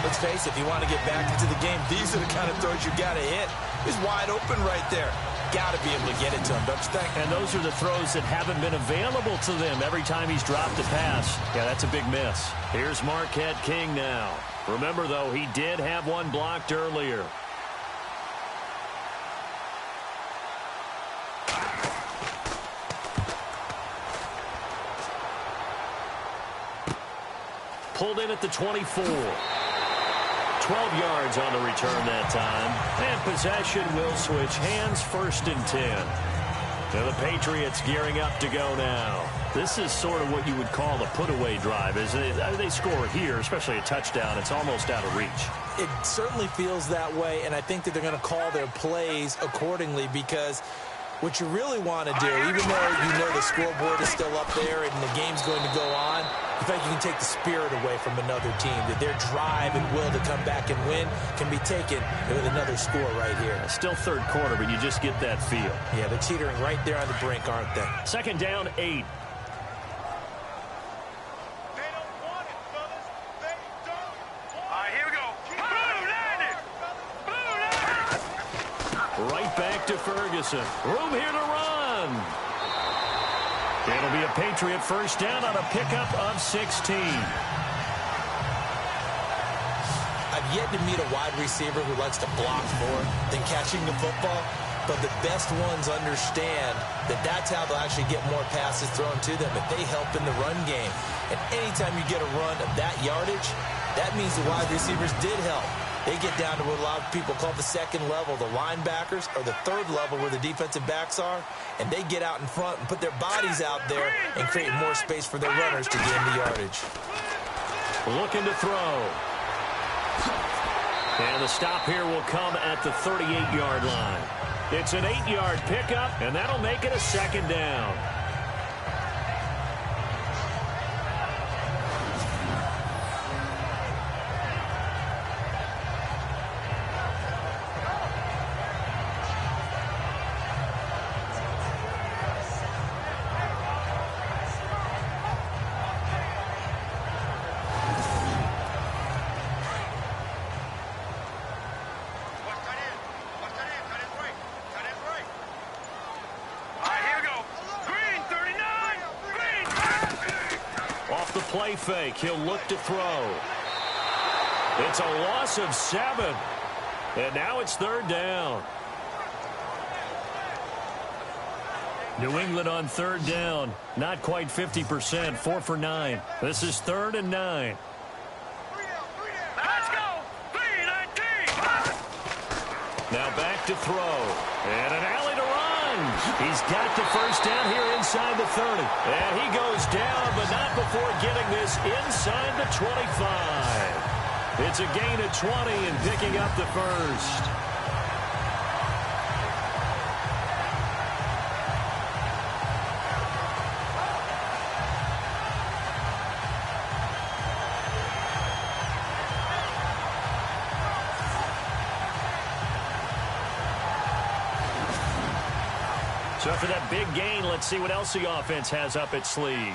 Let's face it, if you want to get back into the game, these are the kind of throws you got to hit. He's wide open right there. Got to be able to get it to him, don't you think? And those are the throws that haven't been available to them every time he's dropped a pass. Yeah, that's a big miss. Here's Marquette King now. Remember, though, he did have one blocked earlier. Pulled in at the 24. 12 yards on the return that time. And possession will switch hands, 1st and 10. Now the Patriots gearing up to go now. This is sort of what you would call a put-away drive, isn't it? They score here, especially a touchdown. It's almost out of reach. It certainly feels that way, and I think that they're going to call their plays accordingly, because what you really want to do, even though you know the scoreboard is still up there and the game's going to go on, in fact, you can take the spirit away from another team, that their drive and will to come back and win can be taken with another score right here. Still third quarter, but you just get that feel. Yeah, they're teetering right there on the brink, aren't they? 2nd down, 8. They don't want it, fellas. They don't want it. All right, here we go. Blue landed. Right back to Ferguson. Room here to run. It'll be a Patriot 1st down on a pickup of 16. I've yet to meet a wide receiver who likes to block more than catching the football, but the best ones understand that that's how they'll actually get more passes thrown to them if they help in the run game. And anytime you get a run of that yardage, that means the wide receivers did help. They get down to what a lot of people call the 2nd level, the linebackers, or the 3rd level where the defensive backs are, and they get out in front and put their bodies out there and create more space for their runners to gain the yardage. Looking to throw. And the stop here will come at the 38-yard line. It's an 8-yard pickup, and that'll make it a 2nd down. Play fake. He'll look to throw. It's a loss of 7. And now it's 3rd down. New England on 3rd down. Not quite 50%. 4 for 9. This is 3rd and 9. Let's go. 3-19. Now back to throw. And an alley to run. He's got the 1st down here inside the 30. And he goes down, but not before getting this inside the 25. It's a gain of 20 and picking up the 1st. So after that big gain, let's see what else the offense has up its sleeve.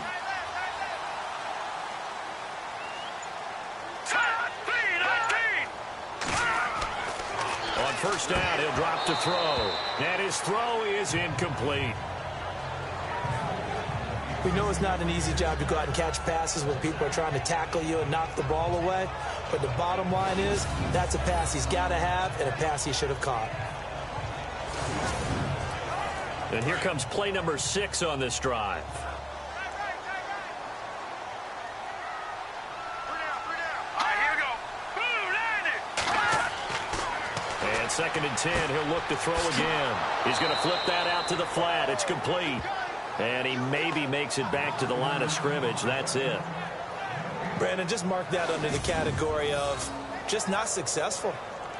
On 1st down, he'll drop to throw. And his throw is incomplete. We know it's not an easy job to go out and catch passes when people are trying to tackle you and knock the ball away. But the bottom line is, that's a pass he's got to have and a pass he should have caught. And here comes play number 6 on this drive. And 2nd and 10, he'll look to throw again. He's going to flip that out to the flat. It's complete. And he maybe makes it back to the line of scrimmage. That's it. Brandon, just mark that under the category of just not successful.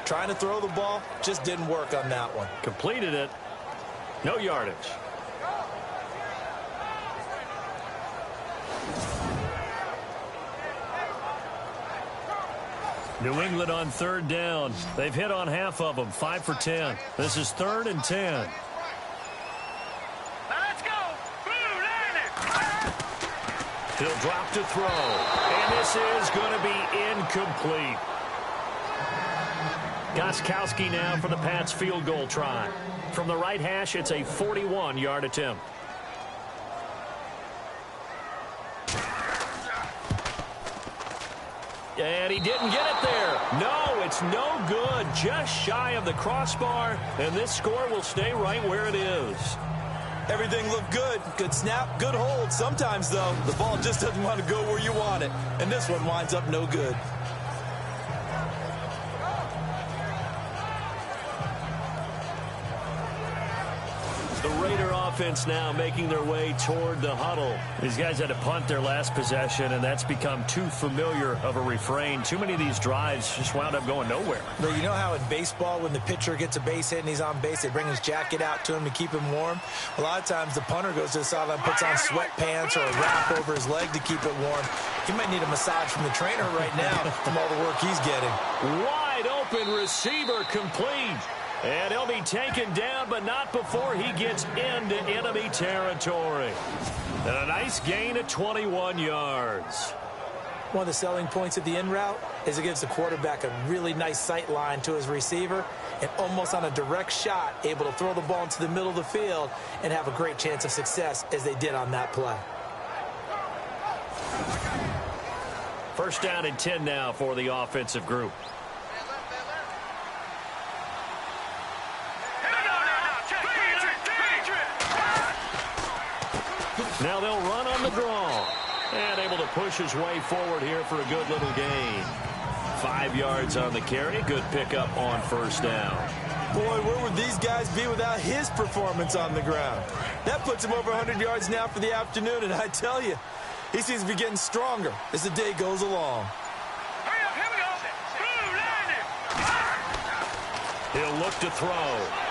Trying to throw the ball, just didn't work on that one. Completed it. No yardage. New England on 3rd down. They've hit on half of them, 5 for 10. This is 3rd and 10. Let's go. Blue landed. He'll drop to throw. And this is going to be incomplete. Gostkowski now for the Pats field goal try. From the right hash, it's a 41-yard attempt. And he didn't get it there. No, it's no good. Just shy of the crossbar. And this score will stay right where it is. Everything looked good. Good snap, good hold. Sometimes, though, the ball just doesn't want to go where you want it. And this one winds up no good. The Raider offense now making their way toward the huddle. These guys had to punt their last possession, and that's become too familiar of a refrain. Too many of these drives just wound up going nowhere. But you know how in baseball, when the pitcher gets a base hit and he's on base, they bring his jacket out to him to keep him warm? A lot of times the punter goes to the sideline, puts on sweatpants or a wrap over his leg to keep it warm. He might need a massage from the trainer right now from all the work he's getting. Wide open receiver complete. And he'll be taken down, but not before he gets into enemy territory. And a nice gain of 21 yards. One of the selling points of the in route is it gives the quarterback a really nice sight line to his receiver and almost on a direct shot able to throw the ball into the middle of the field and have a great chance of success as they did on that play. First down and 10 now for the offensive group. Now they'll run on the draw. And able to push his way forward here for a good little gain. 5 yards on the carry. Good pickup on first down. Boy, where would these guys be without his performance on the ground? That puts him over 100 yards now for the afternoon, and I tell you, he seems to be getting stronger as the day goes along. Hurry up, here we go. Blue, line it. He'll look to throw.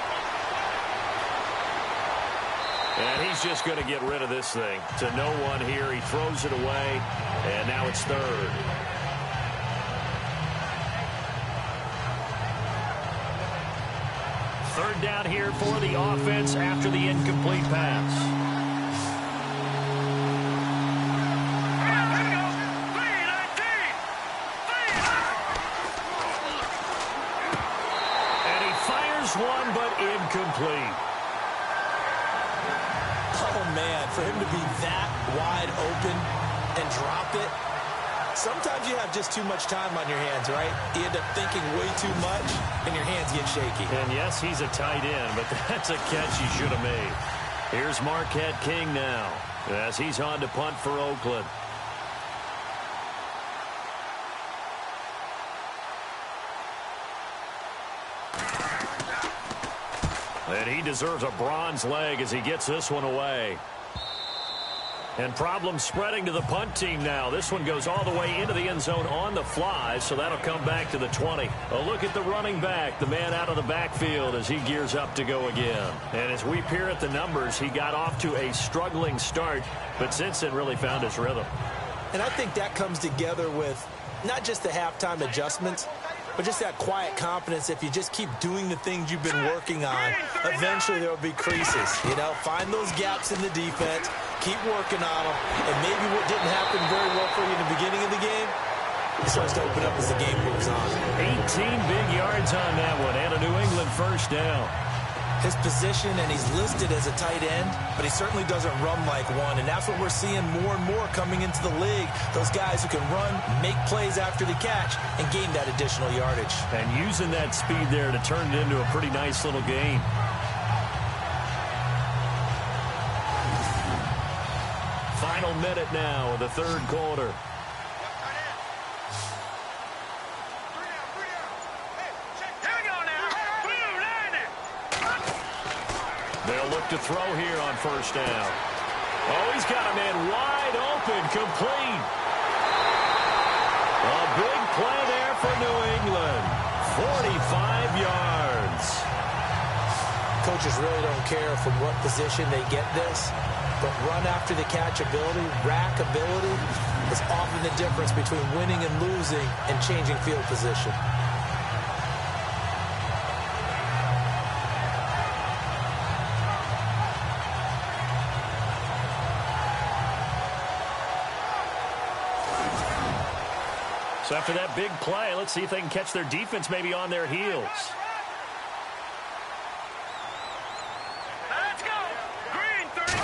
And he's just going to get rid of this thing. To no one here. He throws it away. And now it's third. Third down here for the offense after the incomplete pass. And he fires one, but incomplete. Oh, man, for him to be that wide open and drop it, sometimes you have just too much time on your hands, right? You end up thinking way too much, and your hands get shaky. And, yes, he's a tight end, but that's a catch he should have made. Here's Marquette King now as he's on to punt for Oakland. And he deserves a bronze leg as he gets this one away. And problems spreading to the punt team now. This one goes all the way into the end zone on the fly, so that'll come back to the 20. A look at the running back, the man out of the backfield as he gears up to go again. And as we peer at the numbers, he got off to a struggling start, but since then really found his rhythm. And I think that comes together with not just the halftime adjustments, but just that quiet confidence. If you just keep doing the things you've been working on, eventually there will be creases. You know, find those gaps in the defense, keep working on them, and maybe what didn't happen very well for you in the beginning of the game, it starts to open up as the game moves on. 18 big yards on that one, and a New England first down. His position, and he's listed as a tight end, but he certainly doesn't run like one, and that's what we're seeing more and more coming into the league. Those guys who can run, make plays after the catch, and gain that additional yardage. And using that speed there to turn it into a pretty nice little game. Final minute now of the third quarter. They'll look to throw here on first down. Oh, he's got a man wide open, complete. A big play there for New England. 45 yards. Coaches really don't care from what position they get this, but run after the catch ability, rack ability, is often the difference between winning and losing and changing field position. So after that big play, let's see if they can catch their defense maybe on their heels. Let's go. Green 39.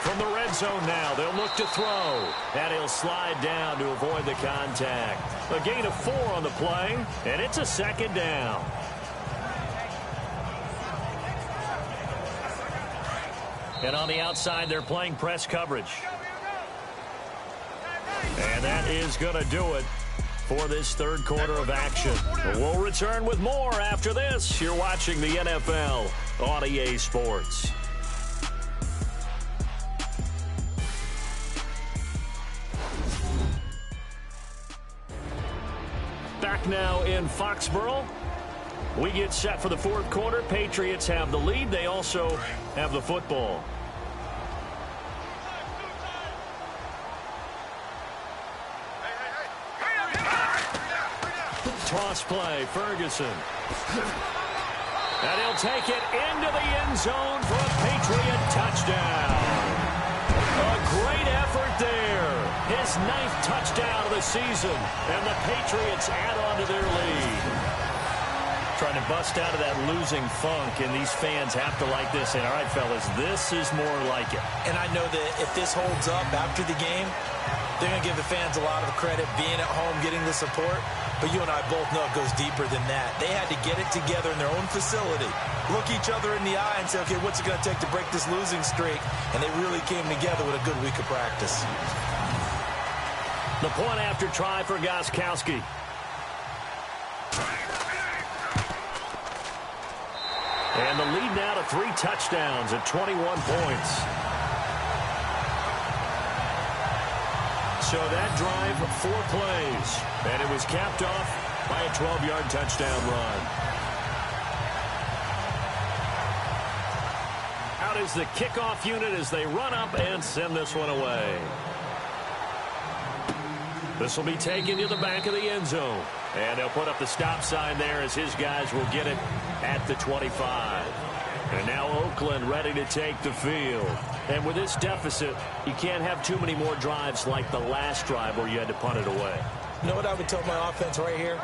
From the red zone now, they'll look to throw. And he'll slide down to avoid the contact. A gain of 4 on the play, and it's a second down. And on the outside, they're playing press coverage. And that is going to do it for this third quarter of action. We'll return with more after this. You're watching the NFL on EA Sports. Back now in Foxborough. We get set for the fourth quarter. Patriots have the lead. They also have the football. Toss play, Ferguson. And he'll take it into the end zone for a Patriot touchdown. A great effort there. His 9th touchdown of the season. And the Patriots add on to their lead. Trying to bust out of that losing funk, and these fans have to like this. And all right, fellas, this is more like it. And I know that if this holds up after the game, they're going to give the fans a lot of credit, being at home, getting the support. But you and I both know it goes deeper than that. They had to get it together in their own facility, look each other in the eye and say, okay, what's it going to take to break this losing streak? And they really came together with a good week of practice. The point after try for Gostkowski. And the lead now to 3 touchdowns at 21 points. So that drive, 4 plays. And it was capped off by a 12-yard touchdown run. Out is the kickoff unit as they run up and send this one away. This will be taken to the back of the end zone. And they'll put up the stop sign there as his guys will get it at the 25. And now Oakland ready to take the field. And with this deficit, you can't have too many more drives like the last drive where you had to punt it away. You know what I would tell my offense right here?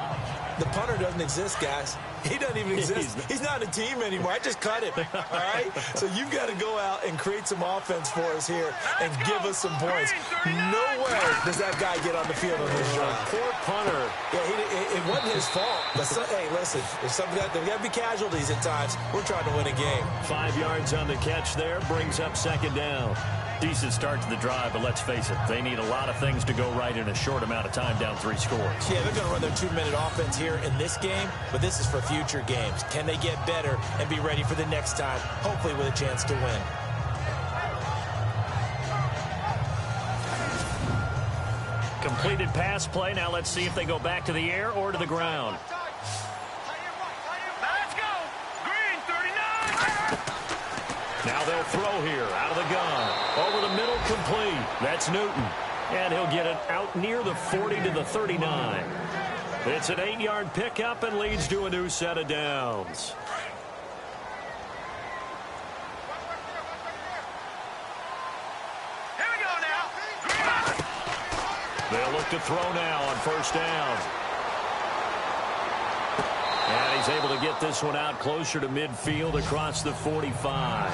The punter doesn't exist, guys. He doesn't even exist. He's not a team anymore. I just cut him, all right? So you've got to go out and create some offense for us here and give us some points. No way does that guy get on the field on this drive. Poor punter. Yeah, it wasn't his fault. But hey, listen, there's got to be casualties at times. We're trying to win a game. 5 yards on the catch there, brings up second down. Decent start to the drive, but let's face it, they need a lot of things to go right in a short amount of time, down 3 scores. Yeah, they're going to run their 2-minute offense here in this game, but this is for future games. Can they get better and be ready for the next time, hopefully with a chance to win? Completed pass play. Now let's see if they go back to the air or to the ground. Let's go. Green 39. Now they'll throw here out of the gun. Over the middle, complete. That's Newton. And he'll get it out near the 40 to the 39. It's an 8-yard pickup and leads to a new set of downs. Here we go now. They'll look to throw now on first down. And he's able to get this one out closer to midfield across the 45.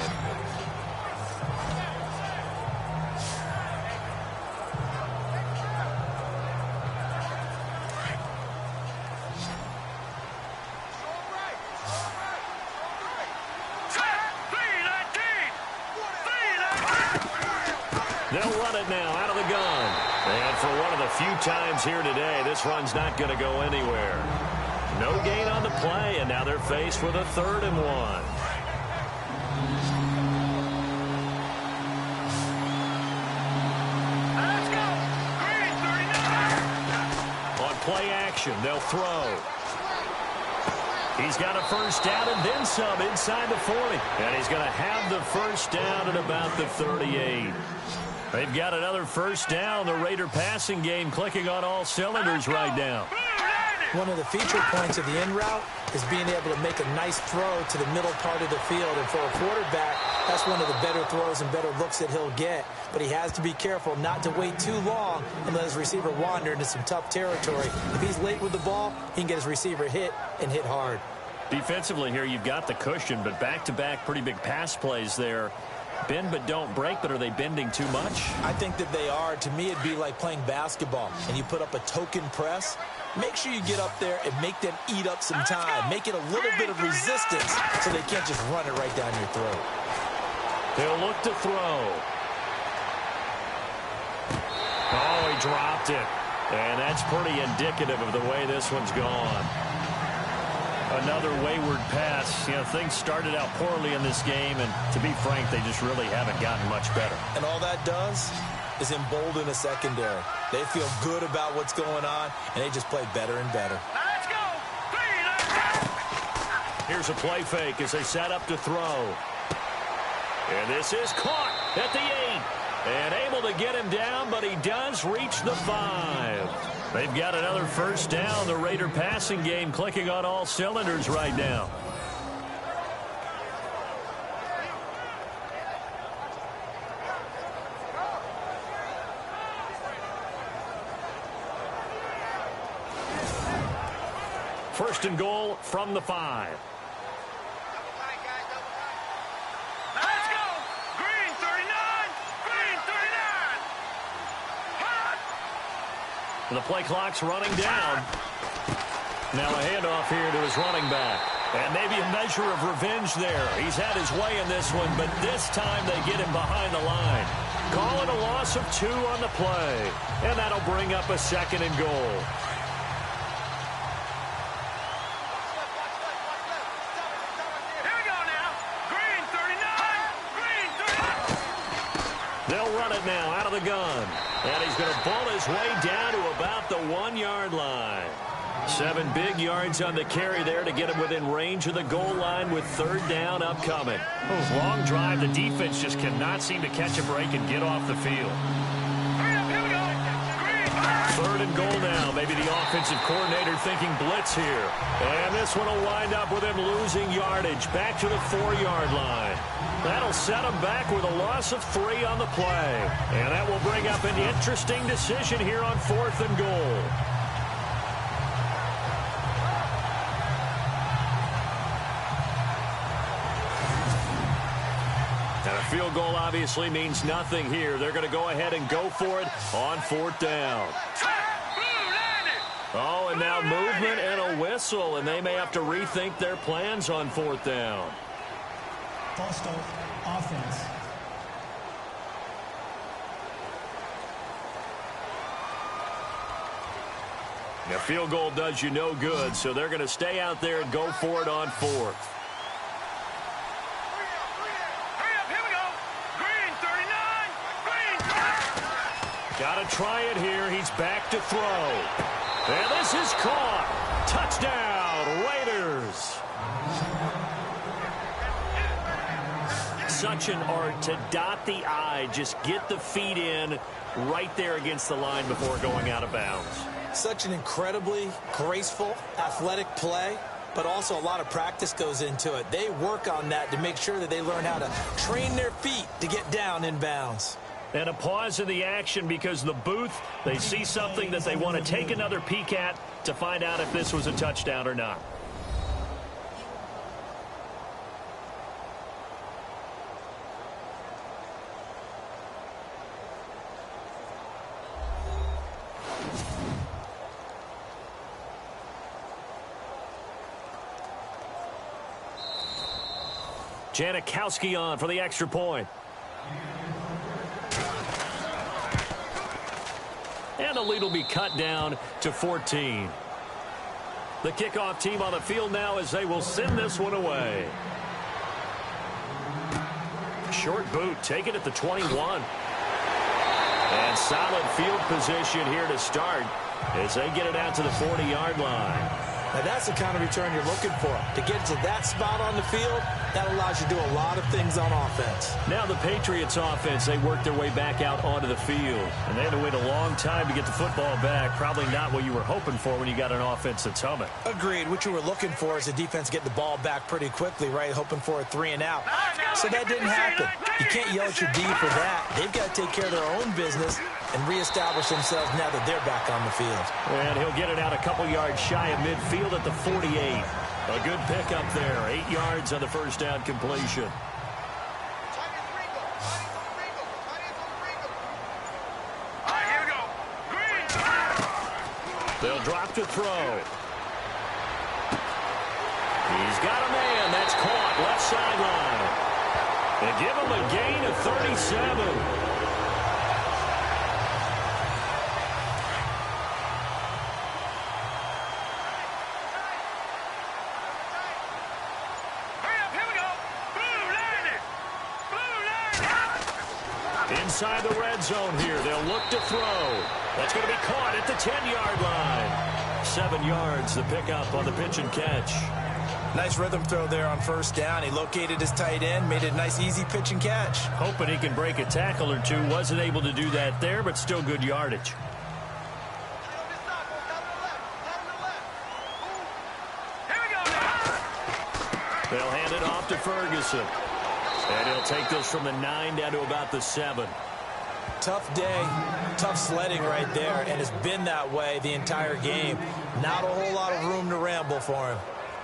They'll run it now out of the gun. And for one of the few times here today, this run's not going to go anywhere. No gain on the play, and now they're faced with a 3rd and 1. Let's go. Green 39. On play action, they'll throw. He's got a first down and then some inside the 40. And he's going to have the first down at about the 38. They've got another first down. The Raider passing game clicking on all cylinders right now. One of the feature points of the in route is being able to make a nice throw to the middle part of the field. And for a quarterback, That's one of the better throws and better looks that he'll get. But he has to be careful not to wait too long and let his receiver wander into some tough territory. If he's late with the ball, he can get his receiver hit and hit hard. Defensively here, you've got the cushion, but back-to-back pretty big pass plays there. Bend but don't break, but are they bending too much? I think that they are. To me, it'd be like playing basketball, and you put up a token press. Make sure you get up there and make them eat up some time. Make it a little bit of resistance so they can't just run it right down your throat. He'll look to throw. Oh, he dropped it. And that's pretty indicative of the way this one's gone. Another wayward pass. You know, things started out poorly in this game, and to be frank, they just really haven't gotten much better. And all that does is embolden a secondary. They feel good about what's going on, and they just play better and better. Let's go. Here's a play fake as they set up to throw. And this is caught at the 8. And able to get him down, but he does reach the 5. They've got another first down. The Raider passing game clicking on all cylinders right now. First and goal from the 5. Let's go. Green 39. Green 39. Hot. The play clock's running down. Now a handoff here to his running back. And maybe a measure of revenge there. He's had his way in this one, but this time they get him behind the line. Call it a loss of 2 on the play. And that'll bring up a second and goal. Here we go now. Green 39. Green 39. They'll run it now out of the gun. And he's going to ball his way down to about the 1-yard line. 7 big yards on the carry there to get him within range of the goal line with third down upcoming. Long drive. The defense just cannot seem to catch a break and get off the field. Hurry up. Here we go. Green. Third and goal now. Maybe the offensive coordinator thinking blitz here. And this one will wind up with him losing yardage back to the 4-yard line. That'll set him back with a loss of 3 on the play. And that will bring up an interesting decision here on 4th and goal. And a field goal obviously means nothing here. They're going to go ahead and go for it on 4th down. Oh, and now movement and a whistle, and they may have to rethink their plans on 4th down. False start, offense. A field goal does you no good, so they're going to stay out there and go for it on 4th. Hurry up. Here we go. Green 39. Green. Got to try it here. He's back to throw. And this is caught. Touchdown, Raiders. Such an art to dot the I, just get the feet in right there against the line before going out of bounds. Such an incredibly graceful, athletic play, but also a lot of practice goes into it. They work on that to make sure that they learn how to train their feet to get down in bounds. And a pause in the action because the booth, they see something that they want to take another peek at to find out if this was a touchdown or not. Janikowski on for the extra point. And the lead will be cut down to 14. The kickoff team on the field now as they will send this one away. Short boot, take it at the 21. And solid field position here to start as they get it out to the 40-yard line. Now that's the kind of return you're looking for, to get to that spot on the field That allows you to do a lot of things on offense. Now the Patriots offense, they worked their way back out onto the field. And they had to wait a long time to get the football back. Probably not what you were hoping for when you got an offense that's humming. Agreed. What you were looking for is the defense getting the ball back pretty quickly, right? Hoping for a 3 and out. So that didn't happen. You can't yell at your D for that. They've got to take care of their own business and reestablish themselves now that they're back on the field. And he'll get it out a couple yards shy of midfield at the 48. A good pickup there. 8 yards on the first down completion. They'll drop to throw. He's got a man. That's caught left sideline. They give him a gain of 37. Inside the red zone here. They'll look to throw. That's going to be caught at the 10-yard line. 7 yards, the pickup on the pitch and catch. Nice rhythm throw there on first down. He located his tight end, made it a nice, easy pitch and catch. Hoping he can break a tackle or two. Wasn't able to do that there, but still good yardage. They'll hand it off to Ferguson. And he'll take this from the 9 down to about the 7. Tough day, tough sledding right there, and it's been that way the entire game. Not a whole lot of room to ramble for him.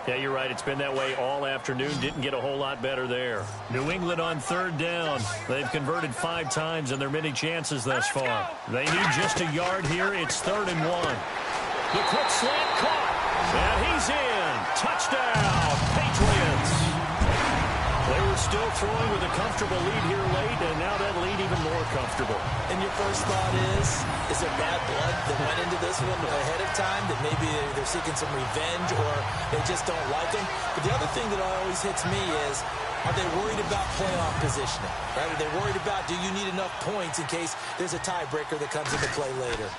Yeah, you're right. It's been that way all afternoon. Didn't get a whole lot better there. New England on third down. They've converted 5 times in their many chances thus far. They need just a yard here. It's 3rd and 1. The quick slant caught. And he's in. Touchdown, Patriots. They were still throwing with a comfortable lead here late, and now that lead even more comfortable. And your first thought is there bad blood that went into this one ahead of time, that maybe they're seeking some revenge or they just don't like him? But the other thing that always hits me is, are they worried about playoff positioning? Right? Are they worried about, do you need enough points in case there's a tiebreaker that comes into play later?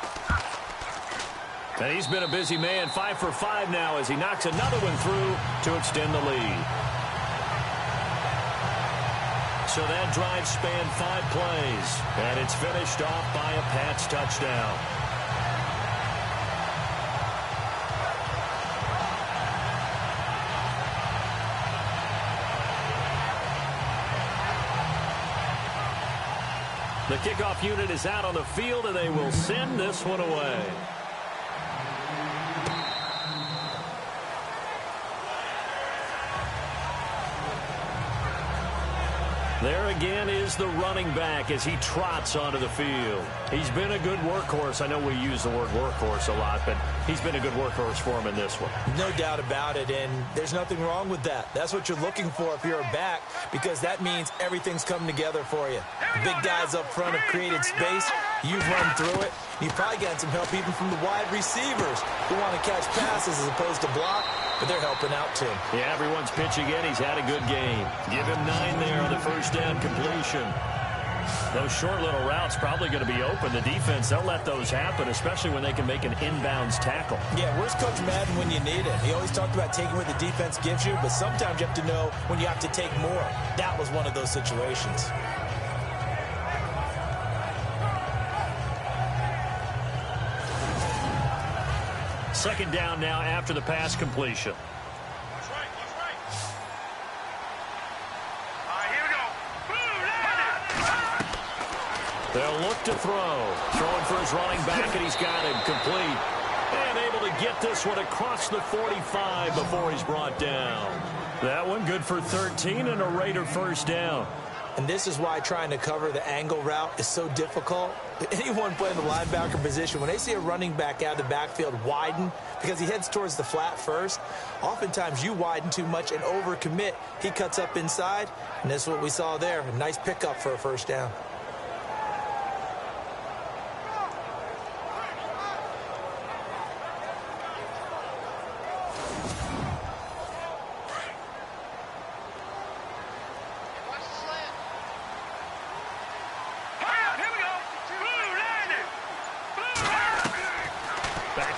And he's been a busy man, 5 for 5 now as he knocks another one through to extend the lead. So that drive spanned 5 plays, and it's finished off by a Pats touchdown. The kickoff unit is out on the field, and they will send this one away. There again is the running back as he trots onto the field. He's been a good workhorse. I know we use the word workhorse a lot, but he's been a good workhorse for him in this one. No doubt about it, and there's nothing wrong with that. That's what you're looking for if you're a back, because that means everything's coming together for you. The big guys up front have created space. You've run through it. You've probably gotten some help even from the wide receivers who want to catch passes as opposed to block, but they're helping out too. Yeah, everyone's pitching in. He's had a good game. Give him 9 there on the first down completion. Those short little routes probably going to be open. The defense, they'll let those happen, especially when they can make an inbounds tackle. Yeah, where's Coach Madden when you need it? He always talked about taking what the defense gives you, but sometimes you have to know when you have to take more. That was one of those situations. Second down now after the pass completion. Watch right, watch right. All right, here we go. They'll look to throw. Throwing for his running back, and he's got him complete. And able to get this one across the 45 before he's brought down. That one good for 13 and a Raider first down. And this is why trying to cover the angle route is so difficult. Anyone playing the linebacker position, when they see a running back out of the backfield widen because he heads towards the flat first, oftentimes you widen too much and overcommit. He cuts up inside, and that's what we saw there. A nice pickup for a first down.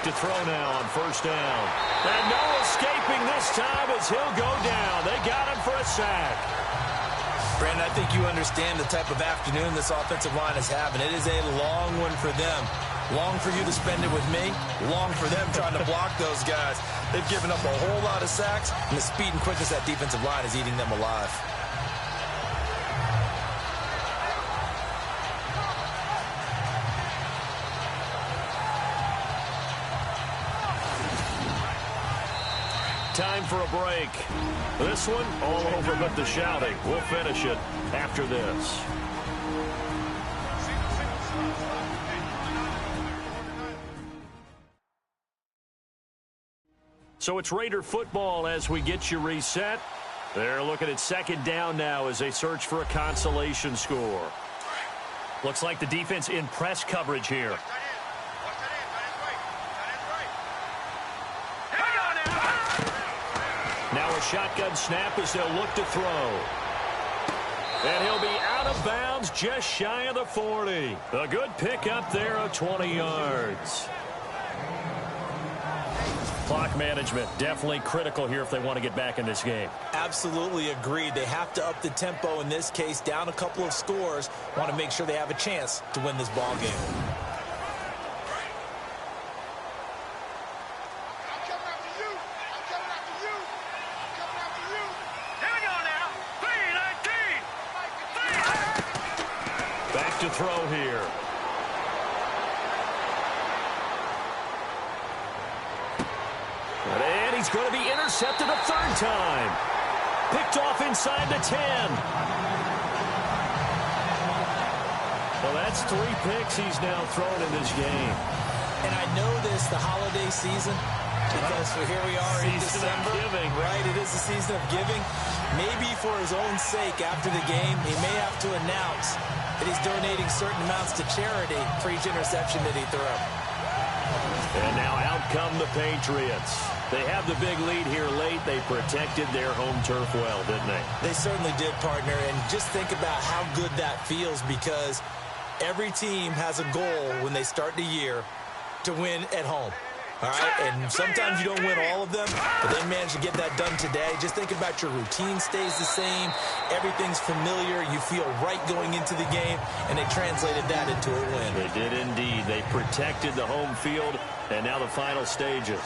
to throw now on first down. And no escaping this time as he'll go down. They got him for a sack. Brandon, I think you understand the type of afternoon this offensive line is having. It is a long one for them. Long for you to spend it with me. Long for them trying to block those guys. They've given up a whole lot of sacks, and the speed and quickness of that defensive line is eating them alive. Time for a break. This one, all over but the shouting. We'll finish it after this. So it's Raider football as we get you reset. They're looking at second down now as they search for a consolation score. Looks like the defense in press coverage here. Now a shotgun snap as they'll look to throw. And he'll be out of bounds just shy of the 40. A good pickup there of 20 yards. Clock management, definitely critical here if they want to get back in this game. Absolutely agreed. They have to up the tempo in this case, down a couple of scores. Want to make sure they have a chance to win this ball game. Back to throw here. And he's going to be intercepted a third time. Picked off inside the 10. Well, that's 3 picks he's now thrown in this game. And I know this, the holiday season, because here we are in December. Giving. Right, it is the season of giving. Maybe for his own sake after the game, he may have to announce that he's donating certain amounts to charity for each interception that he threw. And now out come the Patriots. They have the big lead here late. They protected their home turf well, didn't they? They certainly did, partner. And just think about how good that feels, because every team has a goal when they start the year to win at home. All right, and sometimes you don't win all of them, but they managed to get that done today. Just think about your routine stays the same. Everything's familiar. You feel right going into the game, and they translated that into a win. They did indeed. They protected the home field, and now the final stages.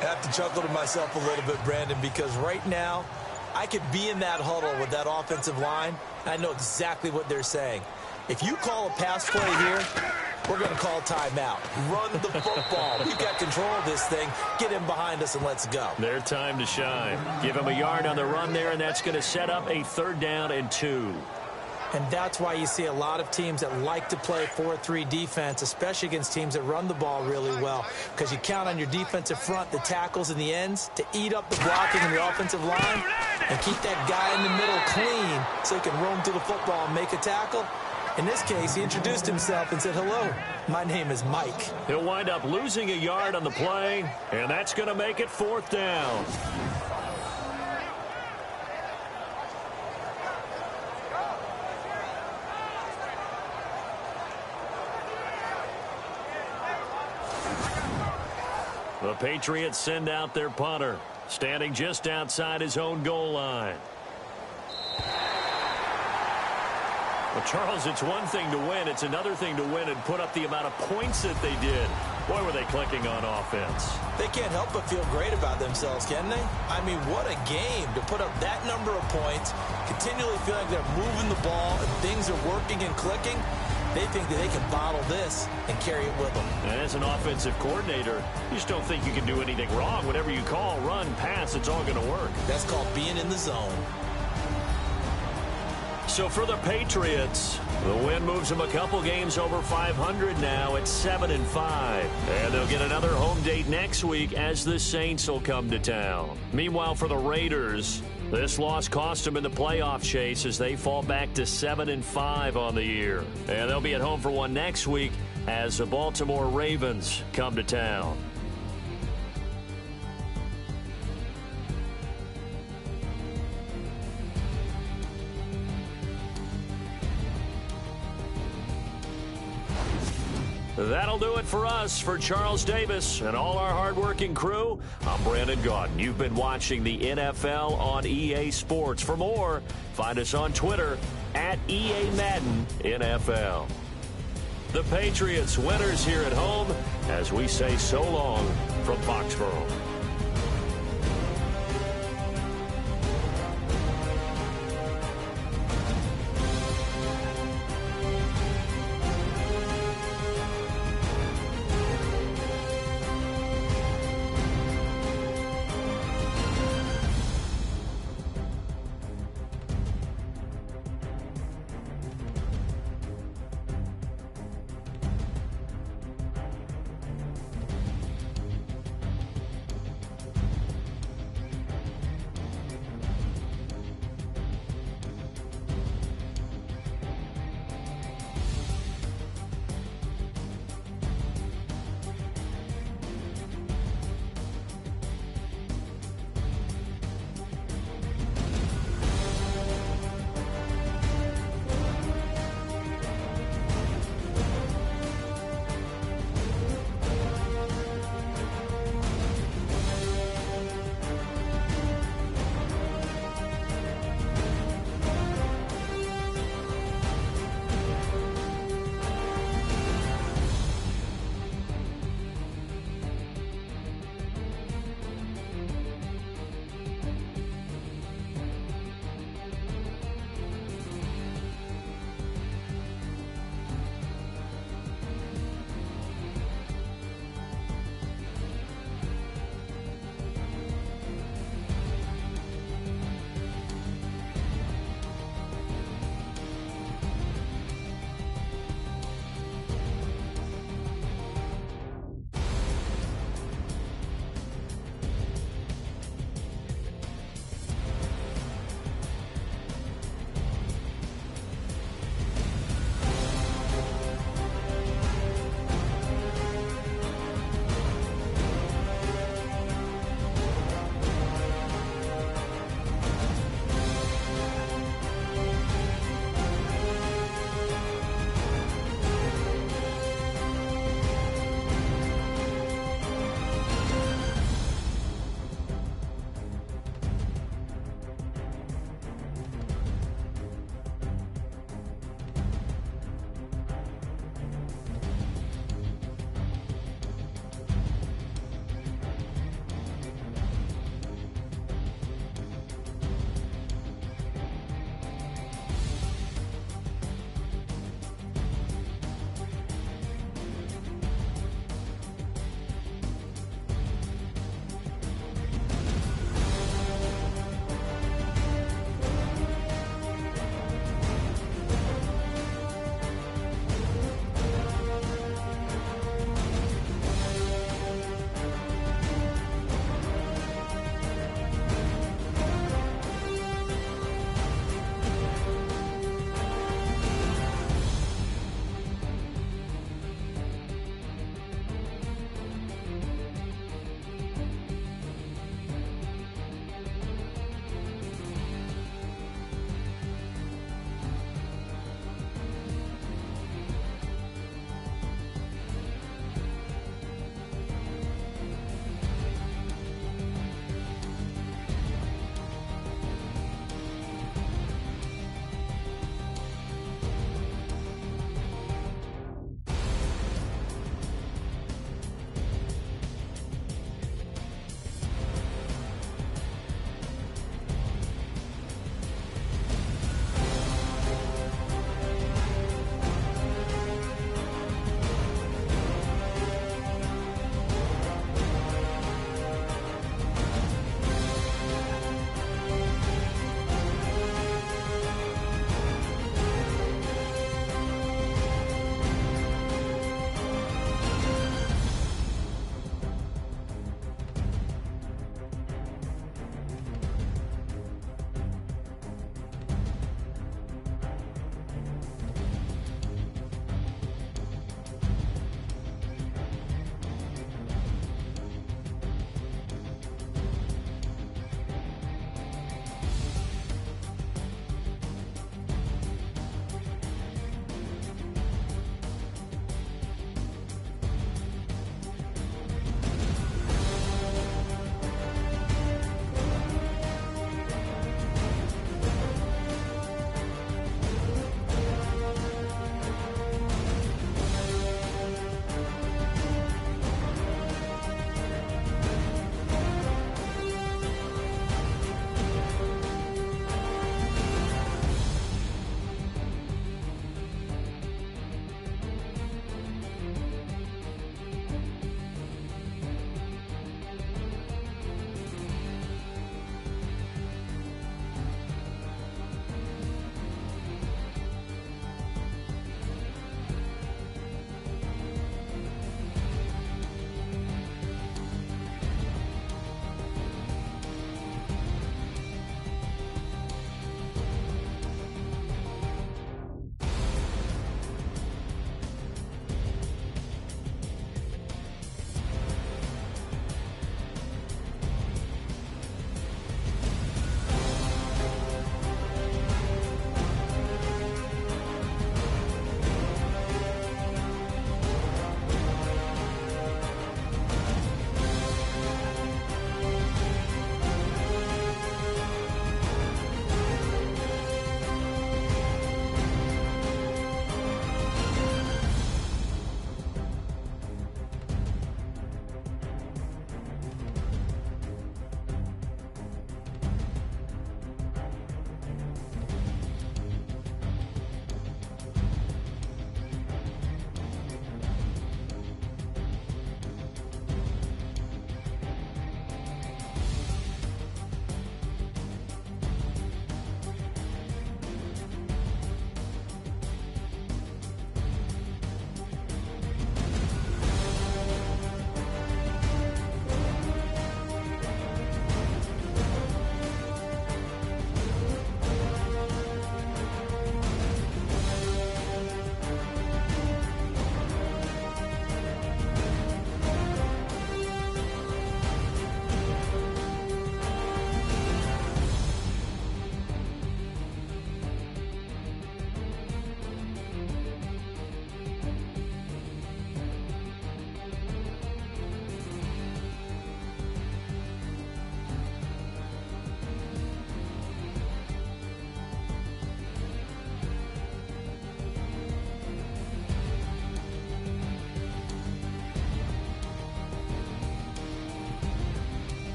I have to chuckle to myself a little bit, Brandon, because right now I could be in that huddle with that offensive line. I know exactly what they're saying. If you call a pass play here, we're going to call timeout. Run the football. We've got control of this thing. Get him behind us and let's go. Their time to shine. Give him a yard on the run there, and that's going to set up a 3rd down and 2. And that's why you see a lot of teams that like to play 4-3 defense, especially against teams that run the ball really well, because you count on your defensive front, the tackles and the ends, to eat up the blocking in the offensive line and keep that guy in the middle clean so he can roam through the football and make a tackle. In this case, he introduced himself and said, "Hello, my name is Mike." He'll wind up losing a yard on the play, and that's going to make it 4th down. The Patriots send out their punter, standing just outside his own goal line. Well, Charles, it's one thing to win. It's another thing to win and put up the amount of points that they did. Boy, were they clicking on offense. They can't help but feel great about themselves, can they? I mean, what a game to put up that number of points, continually feel like they're moving the ball and things are working and clicking. They think that they can bottle this and carry it with them. And as an offensive coordinator, you just don't think you can do anything wrong. Whatever you call, run, pass, it's all going to work. That's called being in the zone. So for the Patriots, the win moves them a couple games over 500 now at 7-5. And they'll get another home date next week as the Saints will come to town. Meanwhile, for the Raiders, this loss cost them in the playoff chase as they fall back to 7-5 on the year. And they'll be at home for one next week as the Baltimore Ravens come to town. That'll do it for us. For Charles Davis and all our hardworking crew, I'm Brandon Gaudin. You've been watching the NFL on EA Sports. For more, find us on Twitter at EA Madden NFL. The Patriots winners here at home as we say so long from Foxborough.